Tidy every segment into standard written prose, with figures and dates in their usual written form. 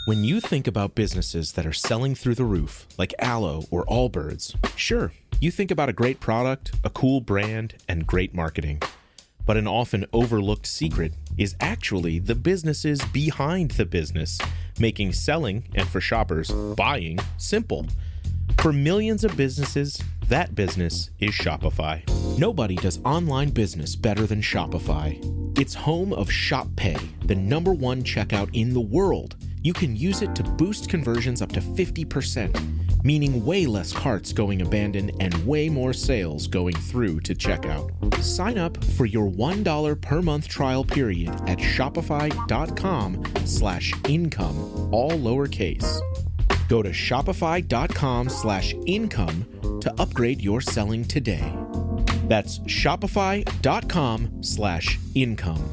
When you think about businesses that are selling through the roof, like Aloe or Allbirds, sure, you think about a great product, a cool brand, and great marketing. But an often overlooked secret is actually the businesses behind the business, making selling, and for shoppers, buying, simple. For millions of businesses, that business is Shopify. Nobody does online business better than Shopify. It's home of Shop Pay, the #1 checkout in the world. You can use it to boost conversions up to 50%, meaning way less carts going abandoned and way more sales going through to checkout. Sign up for your $1 per month trial period at shopify.com/income, all lowercase. Go to shopify.com/income to upgrade your selling today. That's shopify.com/income.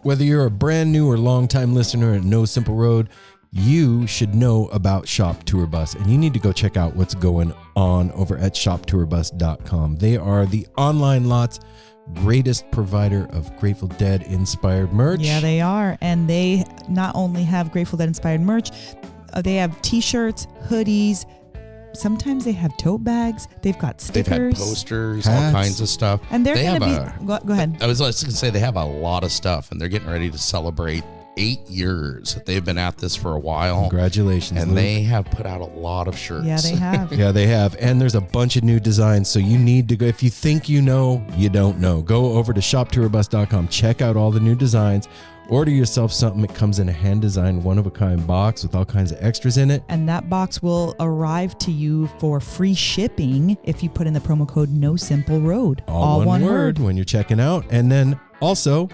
Whether you're a brand new or long-time listener at No Simple Road, you should know about Shop Tour Bus, and you need to go check out what's going on over at shoptourbus.com. They are the online lot's greatest provider of Grateful Dead inspired merch. Yeah, they are. And they not only have Grateful Dead inspired merch, they have t-shirts, hoodies. Sometimes they have tote bags. They've got stickers. They've had posters, hats, all kinds of stuff. And they're going to be... Go ahead. I was just going to say they have a lot of stuff, and they're getting ready to celebrate 8 years. They've been at this for a while. Congratulations, and Luke. they have put out a lot of shirts. Yeah, they have. Yeah, they have. And there's a bunch of new designs. So you need to go. If you think you know, you don't know. Go over to shoptourbus.com. Check out all the new designs. Order yourself something. It comes in a hand-designed, one-of-a-kind box with all kinds of extras in it. And that box will arrive to you for free shipping if you put in the promo code NoSimpleRoad. All one word when you're checking out. And then also,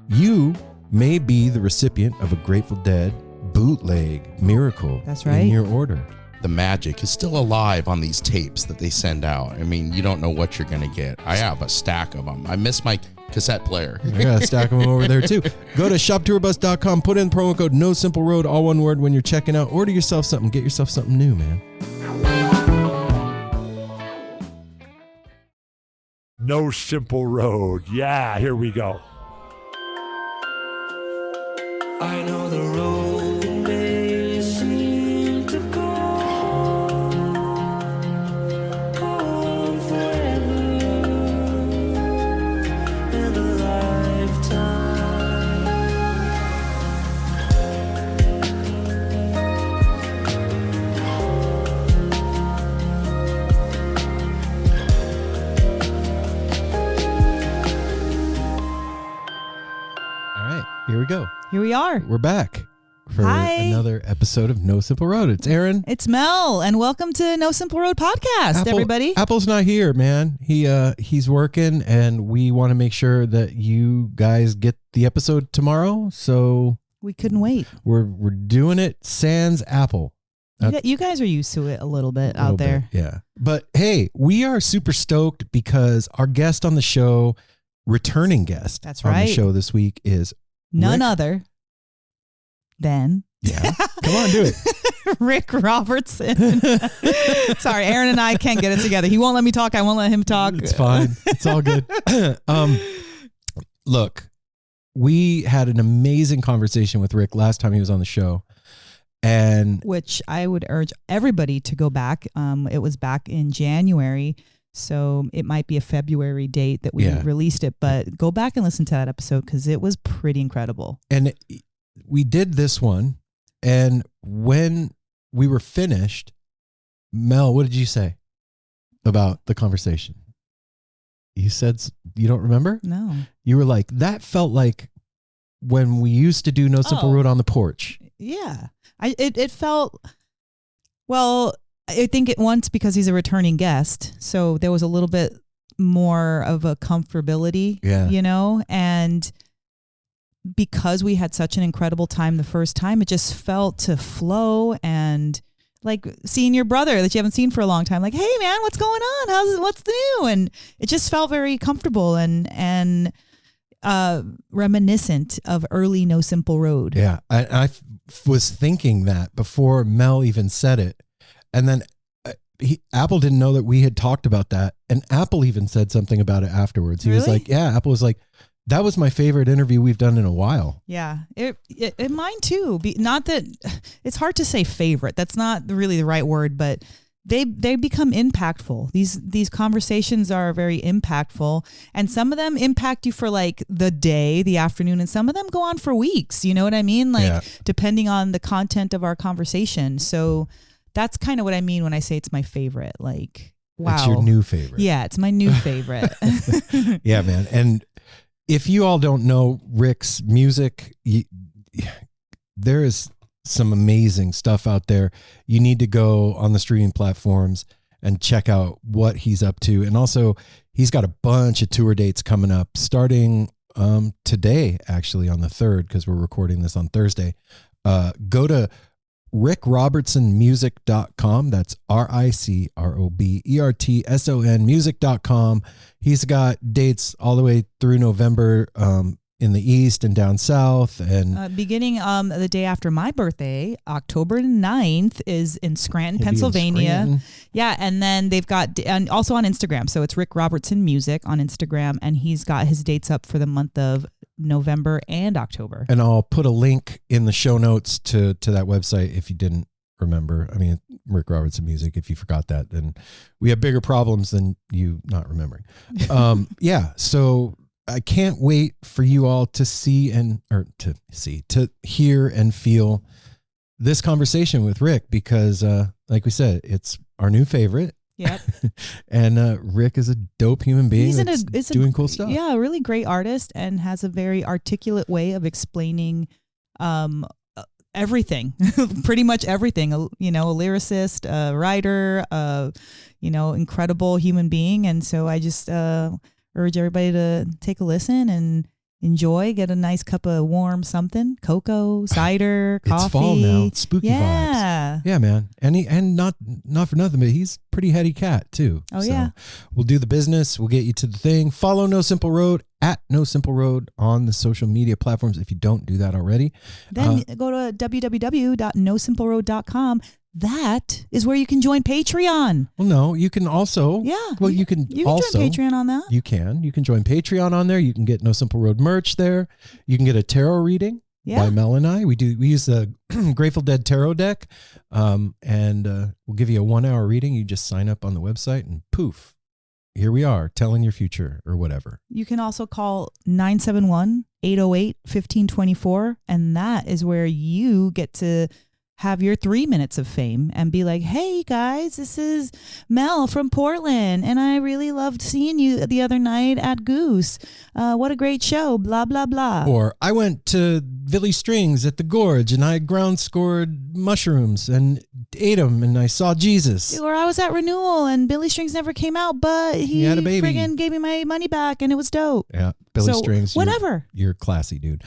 you may be the recipient of a Grateful Dead bootleg miracle. That's right. In your order. The magic is still alive on these tapes that they send out. I mean, you don't know what you're going to get. I have a stack of them. I miss my cassette player. I got a stack of them over there too. Go to shoptourbus.com, put in promo code NoSimpleRoad, all one word when you're checking out. Order yourself something. Get yourself something new, man. No Simple Road. Yeah, here we go. I know the road may seem to go on forever and a lifetime. All right, here we go. Here we are. We're back for Hi. another episode of No Simple Road. It's Aaron. It's Mel, and welcome to No Simple Road Podcast, everybody. Apple's not here, man. He's working, and we want to make sure that you guys get the episode tomorrow. So We couldn't wait. we're doing it sans Apple. You guys are used to it a little bit out Little there. bit, yeah. But hey, we are super stoked because our guest on the show, returning guest That's on right. the show this week is None Ric- other than Yeah. Come on, do it. Ric Robertson. Sorry, Aaron and I can't get it together. He won't let me talk. I won't let him talk. It's fine. It's all good. Look, we had an amazing conversation with Rick last time he was on the show. And Which I would urge everybody to go back. It was back in January. So it might be a February date that we released it, but go back and listen to that episode because it was pretty incredible. and we did this one. And when we were finished, Mel, what did you say about the conversation? You said you don't remember? No. You were like, that felt like when we used to do No Simple Road on the porch. Yeah. It felt, well, I think it once because he's a returning guest. So there was a little bit more of a comfortability, you know, and because we had such an incredible time the first time, it just felt to flow and like seeing your brother that you haven't seen for a long time. Like, hey man, what's going on? What's new? And it just felt very comfortable and reminiscent of early No Simple Road. Yeah. was thinking that before Mel even said it. And then Apple didn't know that we had talked about that. And Apple even said something about it afterwards. He was like, yeah, Apple was like, that was my favorite interview we've done in a while. Yeah, it mine too. Not that it's hard to say favorite. That's not really the right word, but they become impactful. These conversations are very impactful, and some of them impact you for like the day, the afternoon, and some of them go on for weeks. You know what I mean? Like depending on the content of our conversation. So that's kind of what I mean when I say it's my favorite. Like, wow, it's your new favorite. Yeah, it's my new favorite. Yeah, man, and. If you all don't know Ric's music, there is some amazing stuff out there. You need to go on the streaming platforms and check out what he's up to. And also, he's got a bunch of tour dates coming up starting today, actually, on the 3rd, because we're recording this on Thursday. Go to RicRobertsonmusic.com. That's RicRobertson music.com. He's got dates all the way through November in the East and down South. And beginning the day after my birthday, October 9th, is in Scranton, Pennsylvania. Yeah, and then they've got, and also on Instagram. So it's Ric Robertson Music on Instagram, and he's got his dates up for the month of November and October. And I'll put a link in the show notes to that website if you didn't remember. I mean, Ric Robertson Music, if you forgot that, then we have bigger problems than you not remembering. Yeah, so I can't wait for you all to to hear and feel this conversation with Ric, because like we said, it's our new favorite. Yep. And Ric is a dope human being. He's doing cool stuff. Yeah, a really great artist, and has a very articulate way of explaining everything, pretty much everything. A lyricist, a writer, incredible human being. And so I just urge everybody to take a listen and enjoy, get a nice cup of warm something, cocoa, cider, coffee. It's fall now. It's spooky vibes. Yeah, man. And not for nothing, but he's a pretty heady cat too. Oh, so yeah. We'll do the business. We'll get you to the thing. Follow No Simple Road at No Simple Road on the social media platforms if you don't do that already. Then go to www.nosimpleroad.com. That is where you can join Patreon. Well, no, you can also. Yeah. Well, you can also join Patreon on that. You can join Patreon on there. You can get No Simple Road merch there. You can get a tarot reading by Mel and I. We use the Grateful Dead tarot deck, and we'll give you a 1-hour reading. You just sign up on the website, and poof, here we are, telling your future or whatever. You can also call 971-808-1524, and that is where you get to have your 3 minutes of fame and be like, hey guys, this is Mel from Portland, and I really loved seeing you the other night at Goose. What a great show, blah, blah, blah. Or I went to Billy Strings at the Gorge and I ground scored mushrooms and ate them and I saw Jesus. Or I was at Renewal and Billy Strings never came out, but he had a baby. Friggin' gave me my money back and it was dope. Yeah, Billy Strings. Whatever. You're classy, dude.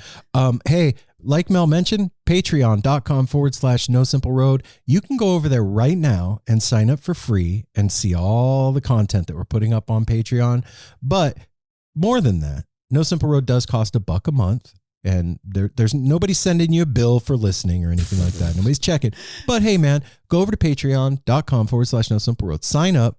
Hey, like Mel mentioned, patreon.com/No Simple Road. You can go over there right now and sign up for free and see all the content that we're putting up on Patreon. But more than that, No Simple Road does cost $1 a month. And there's nobody sending you a bill for listening or anything like that. Nobody's checking. But hey, man, go over to patreon.com/No Simple Road. Sign up.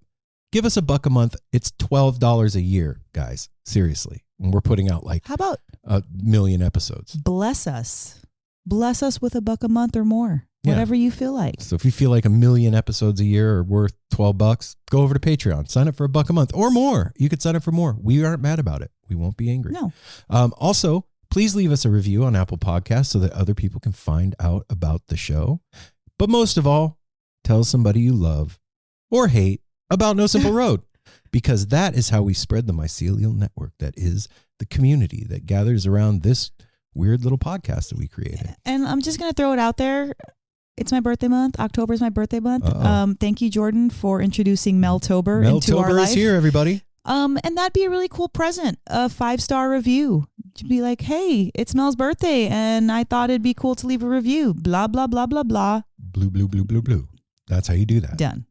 Give us $1 a month. It's $12 a year, guys. Seriously. And we're putting out like how about 1 million episodes. Bless us with $1 a month or more, whatever you feel like. So if you feel like 1 million episodes a year are worth $12, go over to Patreon, sign up for $1 a month or more. You could sign up for more. We aren't mad about it. We won't be angry. No. Also, please leave us a review on Apple Podcasts so that other people can find out about the show. But most of all, tell somebody you love or hate about No Simple Road, because that is how we spread the mycelial network that is the community that gathers around this weird little podcast that we created. And I'm just going to throw it out there. It's my birthday month. October is my birthday month. Thank you, Jordan, for introducing Meltober into our life. Meltober is here, everybody. And that'd be a really cool present, a 5-star review. To be like, hey, it's Mel's birthday, and I thought it'd be cool to leave a review. Blah, blah, blah, blah, blah. Blue, blue, blue, blue, blue. That's how you do that. Done.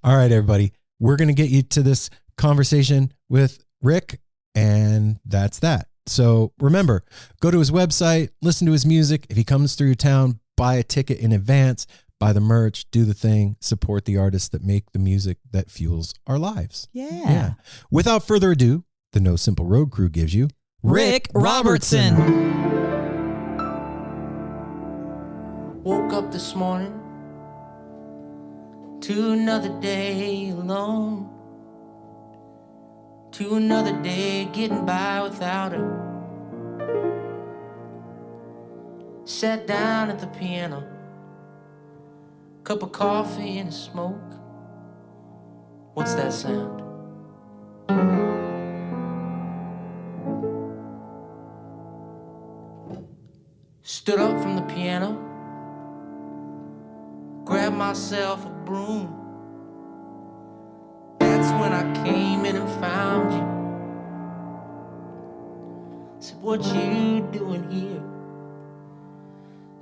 All right, everybody. We're going to get you to this conversation with Ric, and that's that. So remember, go to his website, listen to his music. If he comes through town, buy a ticket in advance, buy the merch, do the thing, support the artists that make the music that fuels our lives. Yeah. Without further ado, the No Simple Road crew gives you Ric Robertson. Woke up this morning to another day alone, to another day getting by without her. Sat down at the piano, cup of coffee and a smoke. What's that sound? Stood up from the piano, grabbed myself a broom. That's when I came in and found you. Said, what you doing here?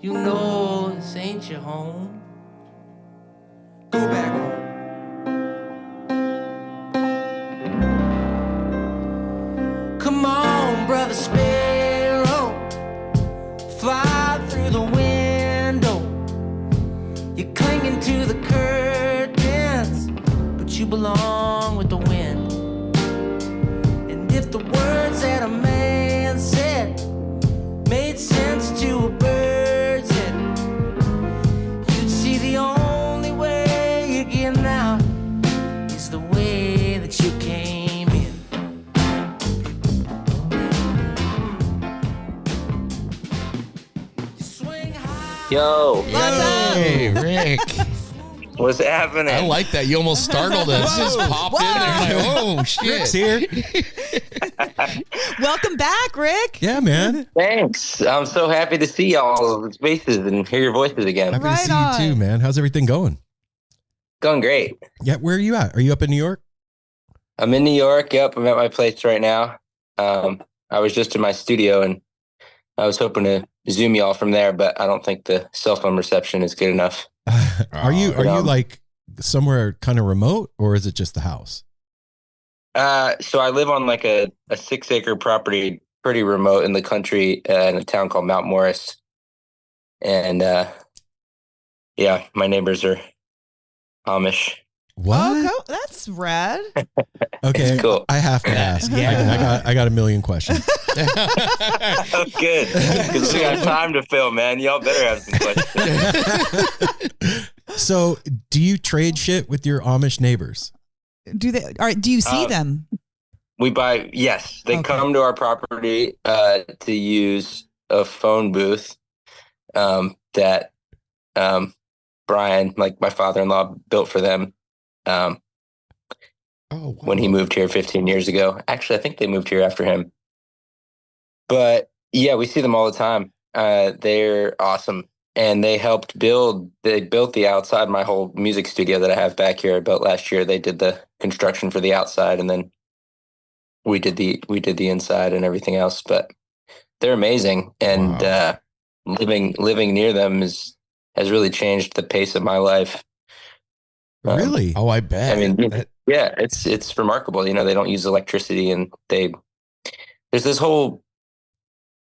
You know this ain't your home. Go back home. Come on, brother Sparrow, fly through the window. You're clinging to the curtains, but you belong with the wind. And if the words that a man said made sense to a bird's head, you'd see the only way you're getting out is the way that you came in. You swing high. Yo, Hey, Rick. what's happening? I like that. You almost startled us. Just popped in there. Like, oh, shit. Rick's here. Welcome back, Rick. Yeah, man. Thanks. I'm so happy to see y'all's faces and hear your voices again. Happy Right to see on. you too, man. How's everything going? Going great. Yeah, where are you at? Are you up in New York? I'm in New York. Yep, I'm at my place right now. I was just in my studio and I was hoping to Zoom y'all from there, but I don't think the cell phone reception is good enough. Are you yeah. like somewhere kind of remote, or is it just the house? So I live on like a 6-acre property, pretty remote in the country, in a town called Mount Morris. And yeah, my neighbors are Amish. What? Oh, cool. That's rad. Okay, It's cool. I have to ask. I got a million questions. Oh, good. Because we got time to fill, man. Y'all better have some questions. So, do you trade shit with your Amish neighbors? Do they? All right. Do you see them? We buy, yes, they Okay. come to our property to use a phone booth that Brian, like my father-in-law, built for them when he moved here 15 years ago. Actually, I think they moved here after him. But yeah, we see them all the time. They're awesome. And they built the outside, my whole music studio that I have back here. I built last year. They did the construction for the outside, and then we did the inside and everything else. But they're amazing. And living near them has really changed the pace of my life. Really? Oh, I bet. I mean, yeah, it's remarkable. You know, they don't use electricity, and there's this whole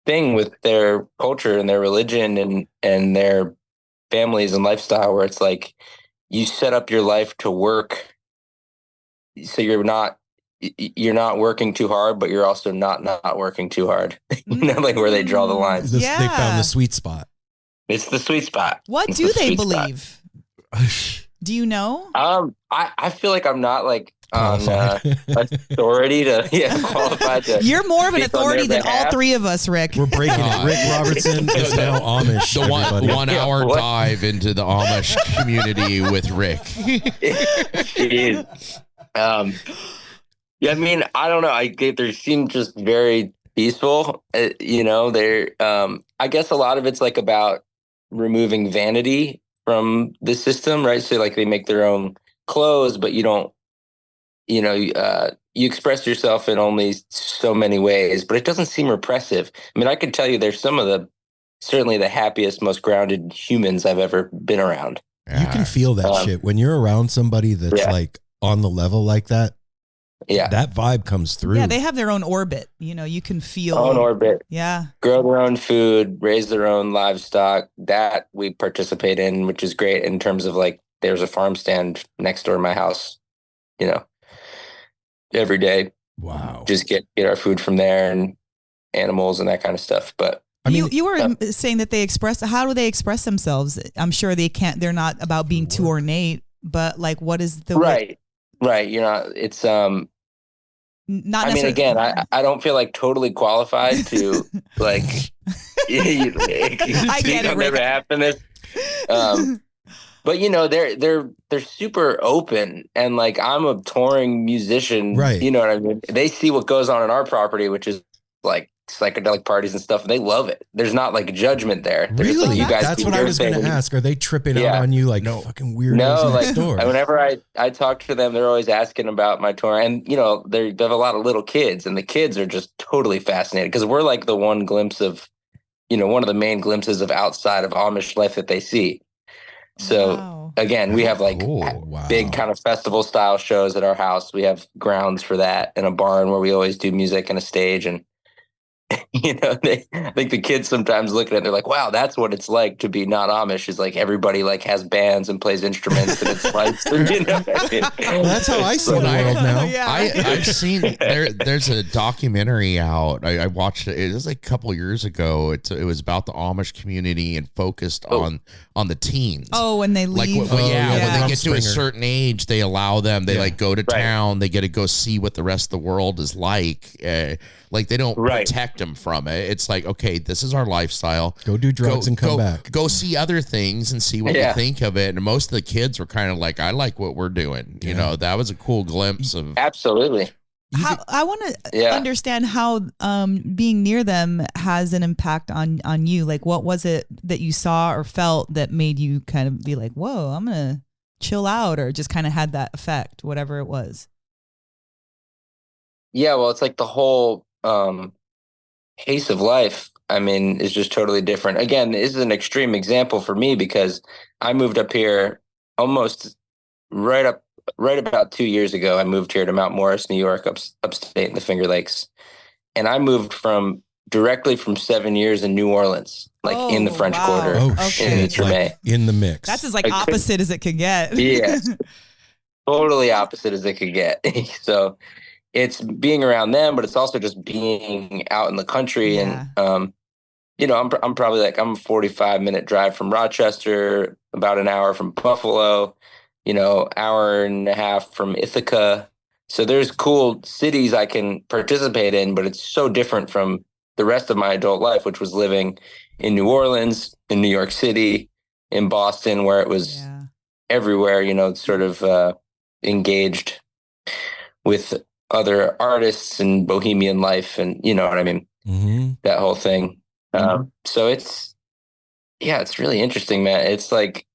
thing with their culture and their religion and their families and lifestyle where it's like you set up your life to work, so you're not working too hard, but you're also not working too hard. You know, like where they draw the lines. They Yeah. found the sweet spot. It's the sweet spot. What It's do the they sweet spot. believe? Do you know? I feel like I'm not like on Qualified. authority to qualified to. You're more of an speak on authority their than all behalf. three of us, Rick. We're breaking it. Rick Robertson is now Amish. The everybody. 1 hour What? dive into the Amish community with Rick. It is. Yeah, I mean, I don't know. They seem just very peaceful. You know, they're. I guess a lot of it's like about removing vanity from the system, right? So like they make their own clothes, but you don't. You know, you express yourself in only so many ways, but it doesn't seem repressive. I mean, I could tell you, there's certainly the happiest, most grounded humans I've ever been around. You can feel that shit when you're around somebody that's Yeah. like on the level like that. Yeah. That vibe comes through. Yeah, they have their own orbit. You know, you can feel Own orbit. Yeah. Grow their own food, raise their own livestock. That we participate in, which is great in terms of like, there's a farm stand next door to my house, you know, every day. Wow. Just get our food from there and animals and that kind of stuff. But I mean, you were saying that they express, how do they express themselves? I'm sure they're not about being too ornate, but like, what is the right. You know, it's, not I mean, again, I don't feel like totally qualified to like, I get it, I'll never Rick. happen this. But you know, they're super open, and like I'm a touring musician, right? You know what I mean? They see what goes on in our property, which is like psychedelic parties and stuff, and they love it. There's not like judgment there. They're just Really? like, you guys, that's what I was going to ask. Are they tripping out on you like fucking weirdos no, next like, door? Whenever I talk to them, they're always asking about my tour, and you know, they have a lot of little kids, and the kids are just totally fascinated because we're like the one glimpse of, you know, one of the main glimpses of outside of Amish life that they see. So again, we have like big kind of festival style shows at our house. We have grounds for that and a barn where we always do music and a stage. And, you know, I think the kids sometimes look at it, they're like, wow, that's what it's like to be not Amish. Is like everybody like has bands and plays instruments and it's like, you know, well, that's how I see the world now. I've seen there's a documentary out. I watched it. It was like a couple years ago. It was about the Amish community and focused on the teens. Oh, when they leave. Like, when they get to a certain age, they allow them. They like go to town. They get to go see what the rest of the world is like. Like they don't protect them from it. It's like, okay, this is our lifestyle. Go do drugs and come back. Go see other things and see what you think of it. And most of the kids were kind of like, I like what we're doing. You know, that was a cool glimpse of. Absolutely. I want to understand how being near them has an impact on you. Like, what was it that you saw or felt that made you kind of be like, whoa, I'm going to chill out, or just kind of had that effect, whatever it was? Yeah, well, it's like the whole pace of life, I mean, is just totally different. Again, this is an extreme example for me because I moved up here almost right about 2 years ago. I moved here to Mount Morris, New York, upstate in the Finger Lakes. And I moved directly from 7 years in New Orleans, like in the French Quarter, in the Treme. Like in the mix. That's as like opposite as it could get. Yeah, totally opposite as it could get. So it's being around them, but it's also just being out in the country. Yeah. And, you know, I'm probably like, I'm a 45-minute drive from Rochester, about an hour from Buffalo, you know, hour and a half from Ithaca. So there's cool cities I can participate in, but it's so different from the rest of my adult life, which was living in New Orleans, in New York City, in Boston, where it was everywhere, you know, sort of engaged with other artists and bohemian life, and you know what I mean, that whole thing. So it's really interesting, man. It's like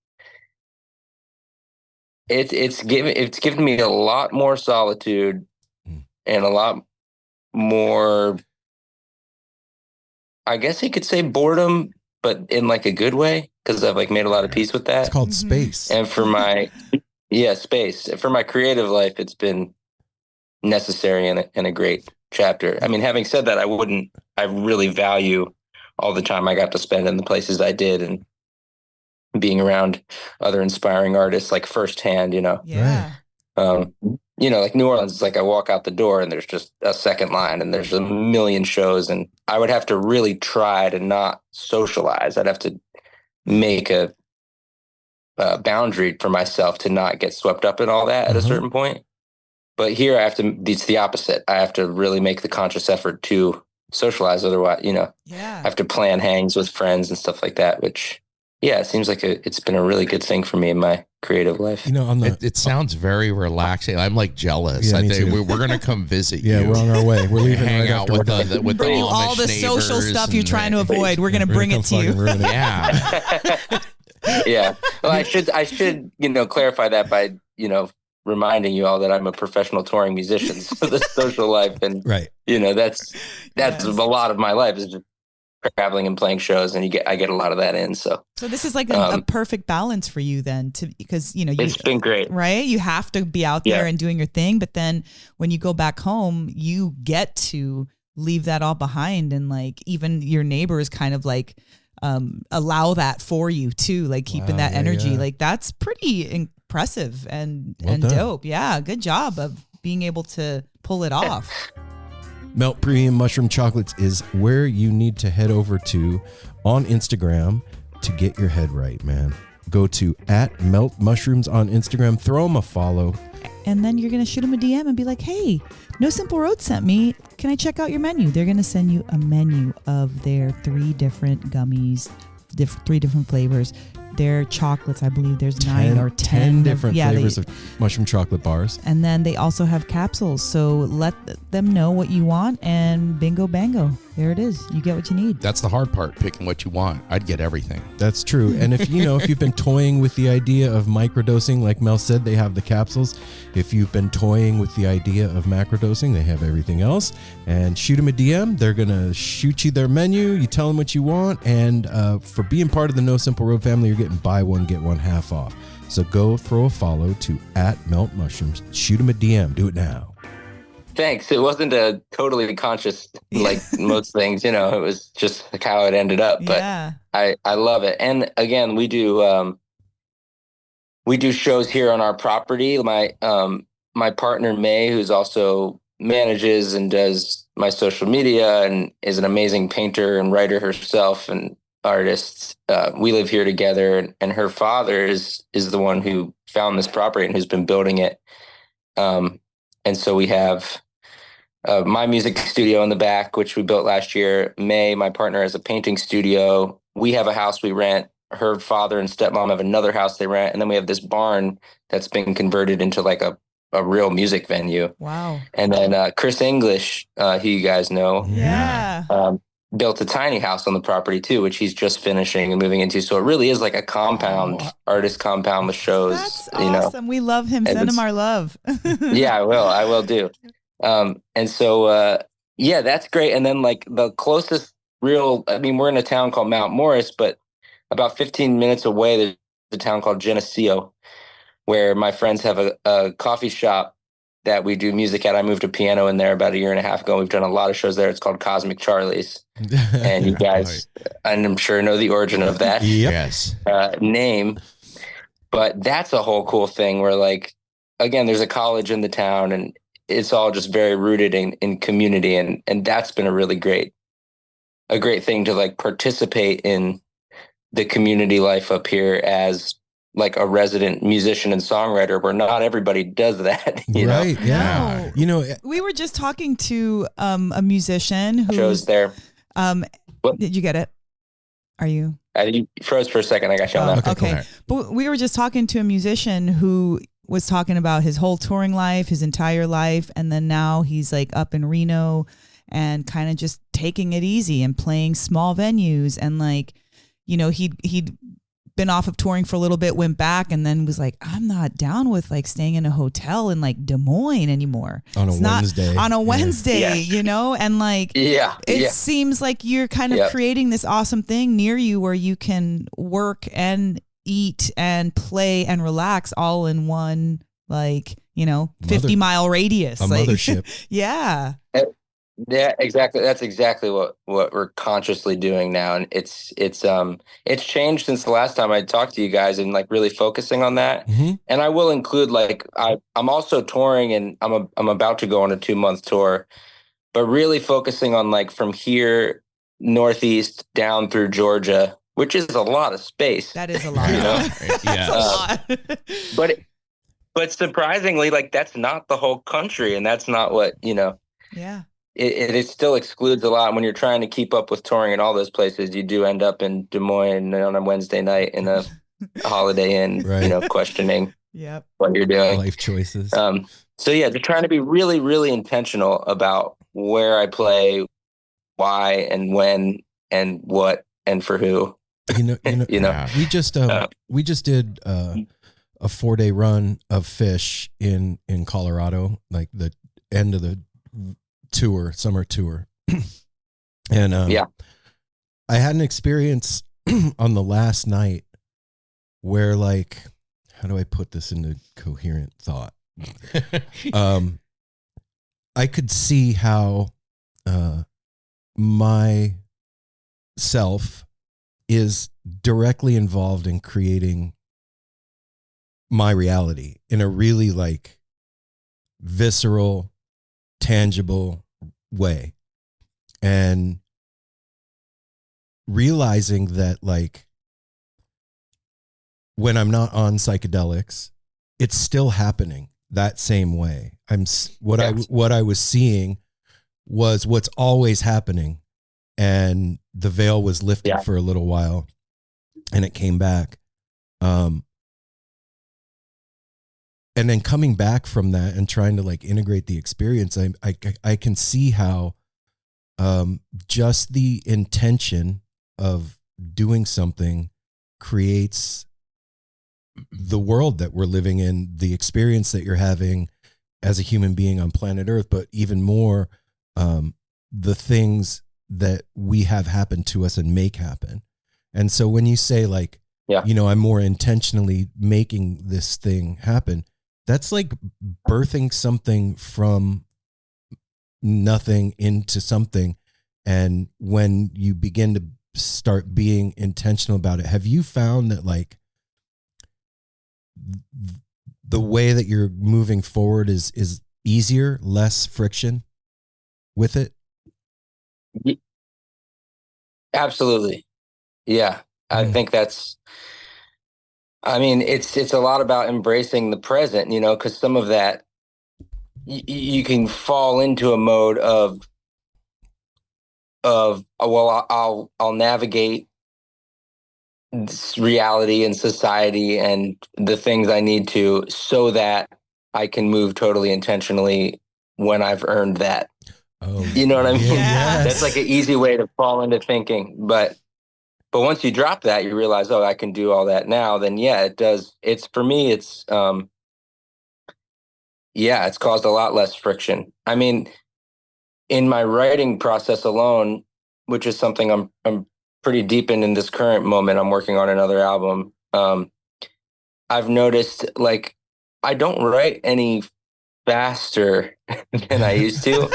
it's given me a lot more solitude and a lot more, I guess you could say, boredom, but in like a good way, because I've like made a lot of peace with that. It's called space. And for my space for my creative life, it's been necessary and a great chapter. I mean, having said that, I really value all the time I got to spend in the places I did and being around other inspiring artists, like firsthand, you know. Yeah. You know, like New Orleans, it's like I walk out the door and there's just a second line and there's a million shows, and I would have to really try to not socialize. I'd have to make a boundary for myself to not get swept up in all that at a certain point. But here it's the opposite. I have to really make the conscious effort to socialize. Otherwise, you know, I have to plan hangs with friends and stuff like that, which, it seems like it's been a really good thing for me in my creative life. You know, it sounds very relaxing. I'm like jealous. Yeah, I think we're going to come visit you. Yeah, we're on our way. We're leaving hang right out with the bring you Amish all the social neighbors stuff you're trying to avoid. We're going to bring it to you. Yeah. Yeah. Well, I should, you know, clarify that by, you know, reminding you all that I'm a professional touring musician. So the social life and, you know, that's a lot of my life is just traveling and playing shows, and I get a lot of that in. So this is like a perfect balance for you then, because it's been great, right? You have to be out there and doing your thing, but then when you go back home, you get to leave that all behind, and like even your neighbors kind of like allow that for you too, like keeping that energy. Yeah. Like that's pretty impressive and dope. Yeah, good job of being able to pull it off. Melt Premium Mushroom Chocolates is where you need to head over to on Instagram to get your head right, man. Go to @meltmushrooms on Instagram, throw them a follow. And then you're going to shoot them a DM and be like, hey, No Simple Road sent me. Can I check out your menu? They're going to send you a menu of their 3 different gummies, 3 different flavors. Their chocolates, I believe there's 9 or 10 different flavors of mushroom chocolate bars. And then they also have capsules. So let them know what you want, and bingo bango. There it is. You get what you need. That's the hard part, picking what you want. I'd get everything. That's true. And if you've been toying with the idea of microdosing, like Mel said, they have the capsules. If you've been toying with the idea of macrodosing, they have everything else. And shoot them a DM. They're going to shoot you their menu. You tell them what you want. And for being part of the No Simple Road family, you're getting buy one, get one half off. So go throw a follow to @meltmushrooms. Shoot them a DM. Do it now. Thanks. It wasn't a totally conscious, like most things, it was just like how it ended up, but I love it. And again, we do shows here on our property. My partner, May, who's also manages and does my social media and is an amazing painter and writer herself and artist. We live here together, and her father is the one who found this property and who's been building it. And so we have my music studio in the back, which we built last year. May, my partner, has a painting studio. We have a house we rent. Her father and stepmom have another house they rent. And then we have this barn that's been converted into like a real music venue. Wow. And then Chris English, who you guys know, built a tiny house on the property too, which he's just finishing and moving into. So it really is like a compound, artist compound with shows. That's awesome. We love him. Send him our love. Yeah, I will do. And so, that's great. And then like the closest we're in a town called Mount Morris, but about 15 minutes away, there's a town called Geneseo, where my friends have a coffee shop that we do music at. I moved a piano in there about 1.5 years ago. We've done a lot of shows there. It's called Cosmic Charlie's. And you guys, I'm sure, know the origin of that name. But that's a whole cool thing where, like, again, there's a college in the town, and it's all just very rooted in community. And that's been a really great thing to, like, participate in the community life up here as like a resident musician and songwriter, where not everybody does that. You know? Yeah. No. We were just talking to a musician who shows there. Did you get it? Are you? You froze for a second. I got you on that. Okay. But we were just talking to a musician who was talking about his whole touring life, his entire life. And then now he's like up in Reno and kind of just taking it easy and playing small venues. And like, he'd been off of touring for a little bit, went back, and then was like, I'm not down with like staying in a hotel in like Des Moines anymore. On a Wednesday, and like, it seems like you're kind of creating this awesome thing near you where you can work and eat and play and relax all in one, 50-mile radius. A mothership. Yeah. Yeah, exactly. That's exactly what we're consciously doing now, and it's changed since the last time I talked to you guys, and like really focusing on that. Mm-hmm. And I will include I'm also touring, and I'm about to go on a 2-month tour, but really focusing on like from here northeast down through Georgia, which is a lot of space. That is a lot. That's a lot. But surprisingly, like that's not the whole country, and that's not what Yeah. It still excludes a lot. When you're trying to keep up with touring in all those places, you do end up in Des Moines on a Wednesday night in a Holiday Inn, questioning what you're doing. Life choices. So yeah, they're trying to be really, really intentional about where I play, why and when and what and for who. We just did a 4-day run of Fish in Colorado, like the end of the summer tour. And I had an experience on the last night where, like, how do I put this into coherent thought? I could see how my self is directly involved in creating my reality in a really like visceral, tangible way. And realizing that, like, when I'm not on psychedelics, it's still happening that same way. What I was seeing was what's always happening, and the veil was lifted for a little while, and it came back. And then coming back from that and trying to like integrate the experience, I can see how just the intention of doing something creates the world that we're living in, the experience that you're having as a human being on planet Earth, but even more, the things that we have happen to us and make happen. And so when you say like, you know, I'm more intentionally making this thing happen, that's like birthing something from nothing into something. And when you begin to start being intentional about it, have you found that like the way that you're moving forward is easier, less friction with it? Absolutely. Yeah. I think that's, I mean, it's a lot about embracing the present, you know, because some of that you can fall into a mode of well, I'll navigate this reality and society and the things I need to so that I can move totally intentionally when I've earned that. Oh, you know what I mean? Yes. That's like an easy way to fall into thinking. But once you drop that, you realize, oh, I can do all that now. Then yeah, it does. It's for me, it's it's caused a lot less friction. I mean, in my writing process alone, which is something I'm pretty deep in this current moment, I'm working on another album. I've noticed like I don't write any faster than I used to,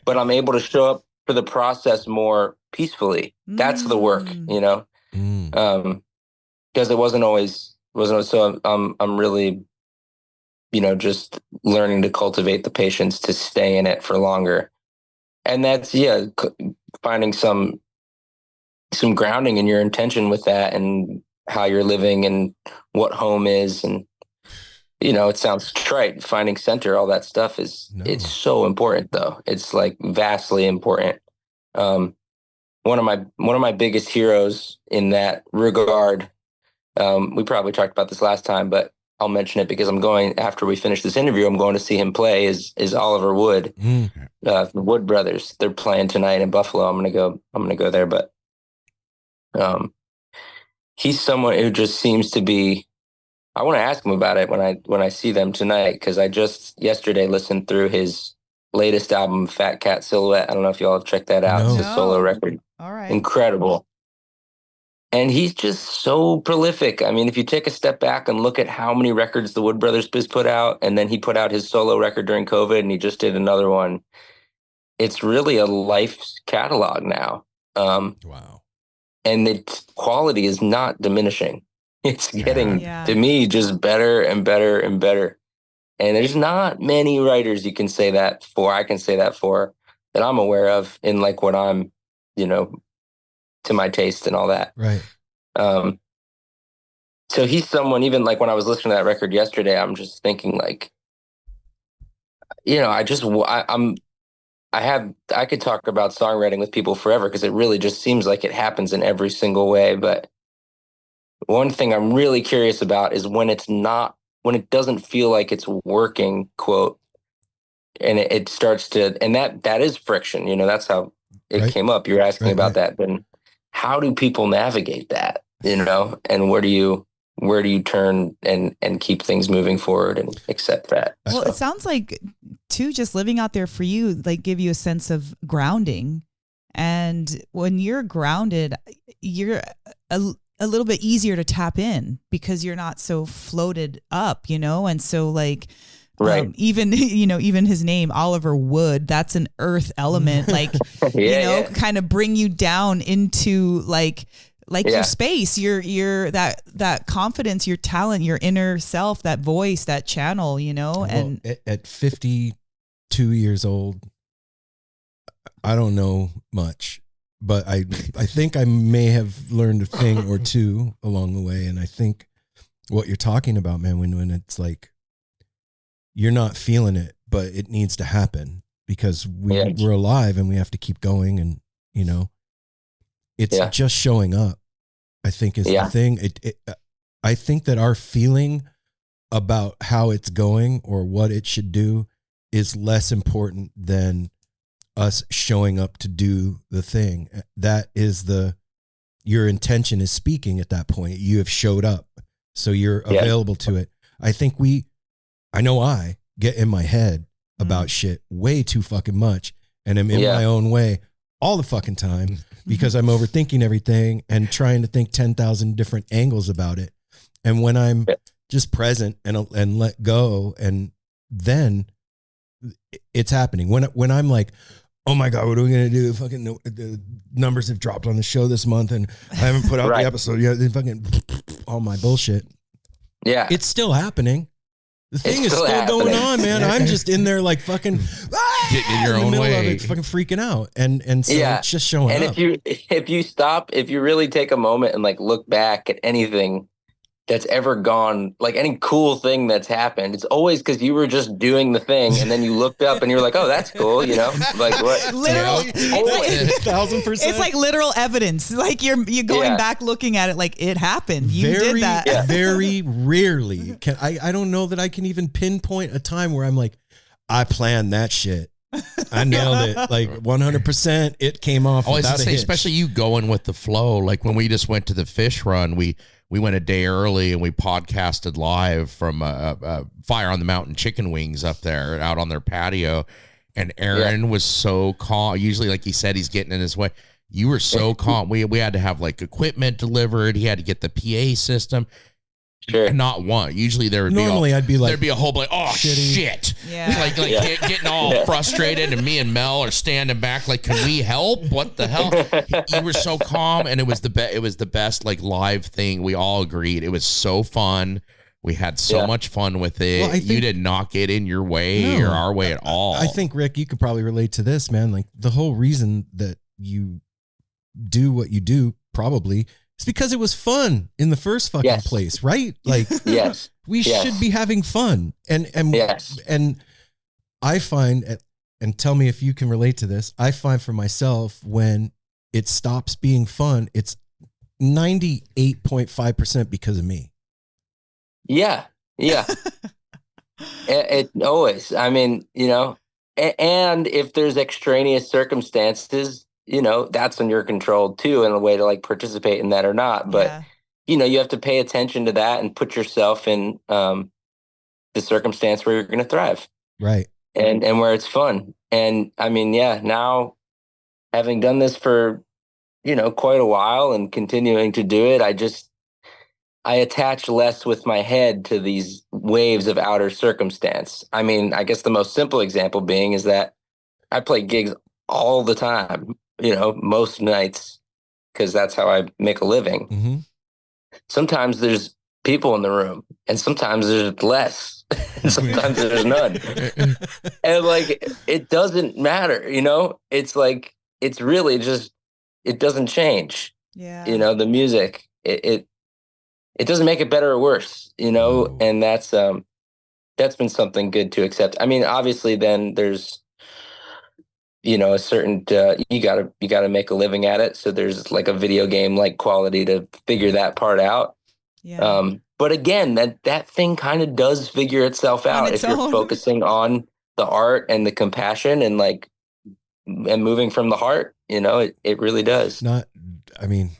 but I'm able to show up for the process more peacefully. That's the work, you know, because it wasn't always. So I'm really, you know, just learning to cultivate the patience to stay in it for longer. And that's, finding some grounding in your intention with that and how you're living and what home is. And, you know, it sounds trite, finding center, all that stuff it's so important though. It's like vastly important. One of my biggest heroes in that regard, we probably talked about this last time, but I'll mention it because after we finish this interview, I'm going to see him play is Oliver Wood, the Wood Brothers. They're playing tonight in Buffalo. I'm going to go there, but he's someone who just seems to be, I want to ask him about it when I see them tonight. Cause I just yesterday listened through his latest album, Fat Cat Silhouette. I don't know if y'all have checked that out. It's a solo record. All right. Incredible. And he's just so prolific. I mean, if you take a step back and look at how many records the Wood Brothers put out, and then he put out his solo record during COVID, and he just did another one. It's really a life catalog now. Wow. And the quality is not diminishing. It's getting, to me, just better and better and better. And there's not many writers you can say that for. I can say that for that I'm aware of in like what I'm, you know, to my taste and all that. Right. So he's someone, even like when I was listening to that record yesterday, I'm just thinking like, you know, I could talk about songwriting with people forever because it really just seems like it happens in every single way. But one thing I'm really curious about is when it doesn't feel like it's working, quote, and it starts to, and that is friction, you know, that's how it came up. You're asking about that. Then how do people navigate that, you know, and where do you turn and keep things moving forward and accept that? Well, it sounds like too, just living out there for you, like give you a sense of grounding And when you're grounded, you're a little bit easier to tap in because you're not so floated up, and so like, right. Even his name, Oliver Wood, that's an earth element, like, kind of bring you down into like your space, your that confidence, your talent, your inner self, that voice, that channel, and at 52 years old, I don't know much, but I think I may have learned a thing or two along the way. And I think what you're talking about, man, when it's like, you're not feeling it, but it needs to happen because we're alive and we have to keep going. And, it's just showing up, I think is the thing. I think that our feeling about how it's going or what it should do is less important than us showing up to do the thing. That is your intention is speaking at that point. You have showed up, so you're available to it. I think I know I get in my head about shit way too fucking much, and I'm in my own way all the fucking time because I'm overthinking everything and trying to think 10,000 different angles about it. And when I'm just present and let go, and then it's happening. When I'm like, oh my God, what are we going to do? Fucking the numbers have dropped on the show this month and I haven't put out the episode yet. Fucking all my bullshit. Yeah. It's still happening. The thing is still going on, man. I'm just in there like fucking getting in your own way. Of it, fucking freaking out. And so it's just showing up. And if you stop, if you really take a moment and like look back at anything that's ever gone, like any cool thing that's happened, it's always because you were just doing the thing and then you looked up and you're like, oh, that's cool, like what? Literal, it's like 1,000%. It's like literal evidence. Like you're going back looking at it like it happened. You did that. Very rarely I don't know that I can even pinpoint a time where I'm like, I planned that shit. I nailed it. Like 100%. It came off. Without a hitch. Especially you going with the flow. Like when we just went to the fish run, we went a day early and we podcasted live from Fire on the Mountain chicken wings up there out on their patio. And Aaron was so calm. Usually, like he said, he's getting in his way. You were so calm. We had to have like equipment delivered. He had to get the PA system. Sure. Not one. Usually there would I'd be like, there'd be a whole like, oh shit. Yeah. Like getting all frustrated, and me and Mel are standing back like, can we help? What the hell? You were so calm, and it was the best like live thing. We all agreed. It was so fun. We had so much fun with it. Well, you did not get in your way or our way at all. I think, Rick, you could probably relate to this, man. Like the whole reason that you do what you do probably it's because it was fun in the first fucking place, right? Like, we should be having fun. And I find, and tell me if you can relate to this, I find for myself when it stops being fun, it's 98.5% because of me. Yeah. It always, I mean, and if there's extraneous circumstances, that's in your control too, in a way to like participate in that or not. But, you have to pay attention to that and put yourself in the circumstance where you're going to thrive. Right. And where it's fun. And I mean, now having done this for, quite a while and continuing to do it, I attach less with my head to these waves of outer circumstance. I mean, I guess the most simple example being is that I play gigs all the time. Most nights, because that's how I make a living. Mm-hmm. Sometimes there's people in the room and sometimes there's less and sometimes there's none. And like, it doesn't matter, it's like, it's really just, it doesn't change. Yeah. The music, it doesn't make it better or worse, and that's been something good to accept. I mean, obviously then there's, a certain, you gotta make a living at it. So there's like a video game like quality to figure that part out. Yeah. But again, that thing kind of does figure itself out if you're focusing on the art and the compassion and and moving from the heart, it really does. I mean,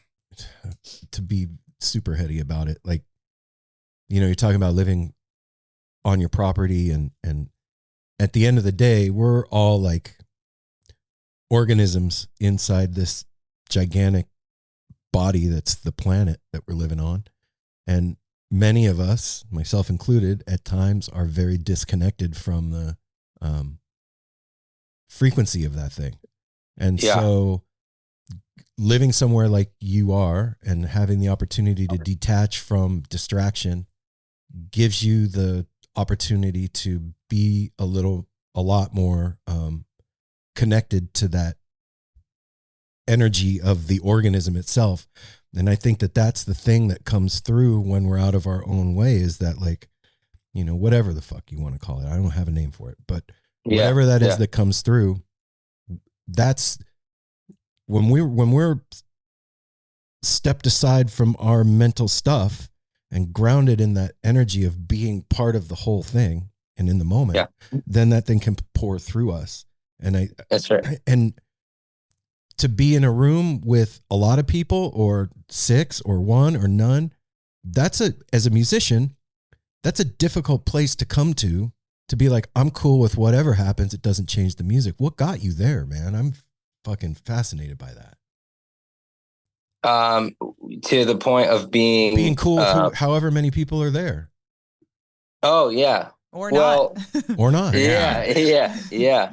to be super heady about it, like, you're talking about living on your property and at the end of the day, we're all like, organisms inside this gigantic body that's the planet that we're living on. And many of us, myself included, at times are very disconnected from the frequency of that thing. And so living somewhere like you are and having the opportunity to detach from distraction gives you the opportunity to be a lot more connected to that energy of the organism itself. And I think that that's the thing that comes through when we're out of our own way, is that, like, you know, whatever the fuck you want to call it, I don't have a name for it, but whatever that is that comes through, that's when we're stepped aside from our mental stuff and grounded in that energy of being part of the whole thing and in the moment, then that thing can pour through us. And that's right. And to be in a room with a lot of people, or 6 or 1 or none, as a musician, that's a difficult place to come to be like, I'm cool with whatever happens. It doesn't change the music. What got you there, man? I'm fucking fascinated by that. To the point of being cool with however many people are there. Oh yeah. Or not. Or not. Yeah.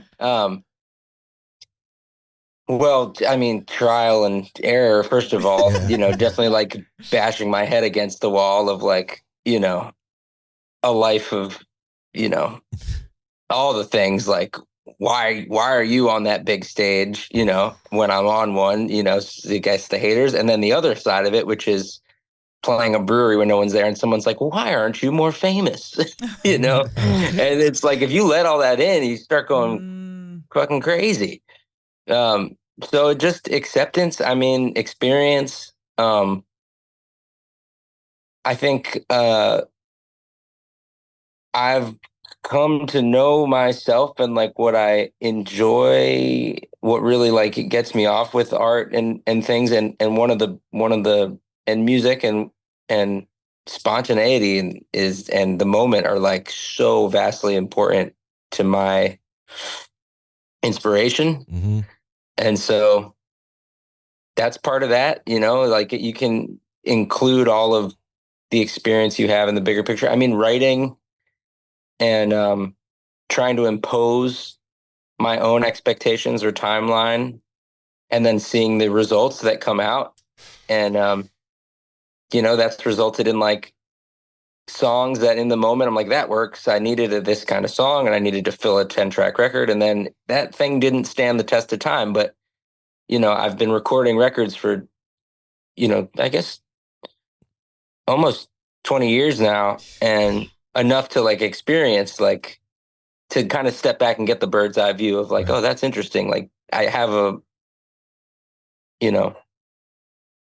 Well, I mean, trial and error, first of all, you know, definitely like bashing my head against the wall of, like, you know, a life of, you know, all the things, like, why are you on that big stage, you know, when I'm on one, you know, against the haters. And then the other side of it, which is playing a brewery when no one's there and someone's like, well, why aren't you more famous? You know? And it's like, if you let all that in, you start going fucking crazy. So just acceptance, I mean, experience. I think I've come to know myself and, like, what I enjoy, what really, like, it gets me off with art and things, and one of the and music and spontaneity and the moment are, like, so vastly important to my inspiration. Mm-hmm. And so that's part of that, you know, like, you can include all of the experience you have in the bigger picture. I mean, writing and trying to impose my own expectations or timeline, and then seeing the results that come out. And, you know, that's resulted in, like, songs that in the moment I'm like, that works. I needed this kind of song and I needed to fill a 10-track record. And then that thing didn't stand the test of time. But, you know, I've been recording records for, you know, I guess almost 20 years now, and enough to, like, experience, like, to kind of step back and get the bird's eye view of, like, oh, that's interesting. Like, I have you know,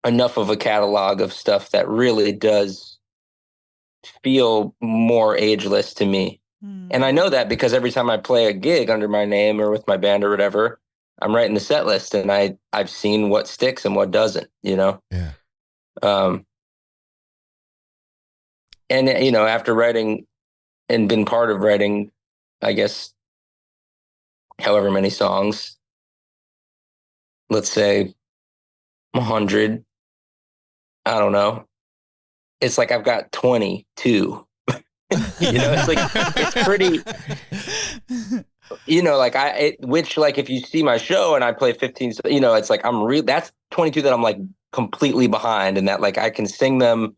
enough of a catalog of stuff that really does feel more ageless to me. And I know that because every time I play a gig under my name or with my band or whatever, I'm writing the set list, and I've seen what sticks and what doesn't, you know? Yeah. And, you know, after writing and been part of writing, I guess, however many songs, let's say 100, I don't know. It's like I've got 22. You know, it's like, it's pretty, you know, like which, like, if you see my show and I play 15, you know, it's like, that's 22 that I'm, like, completely behind, and that, like, I can sing them.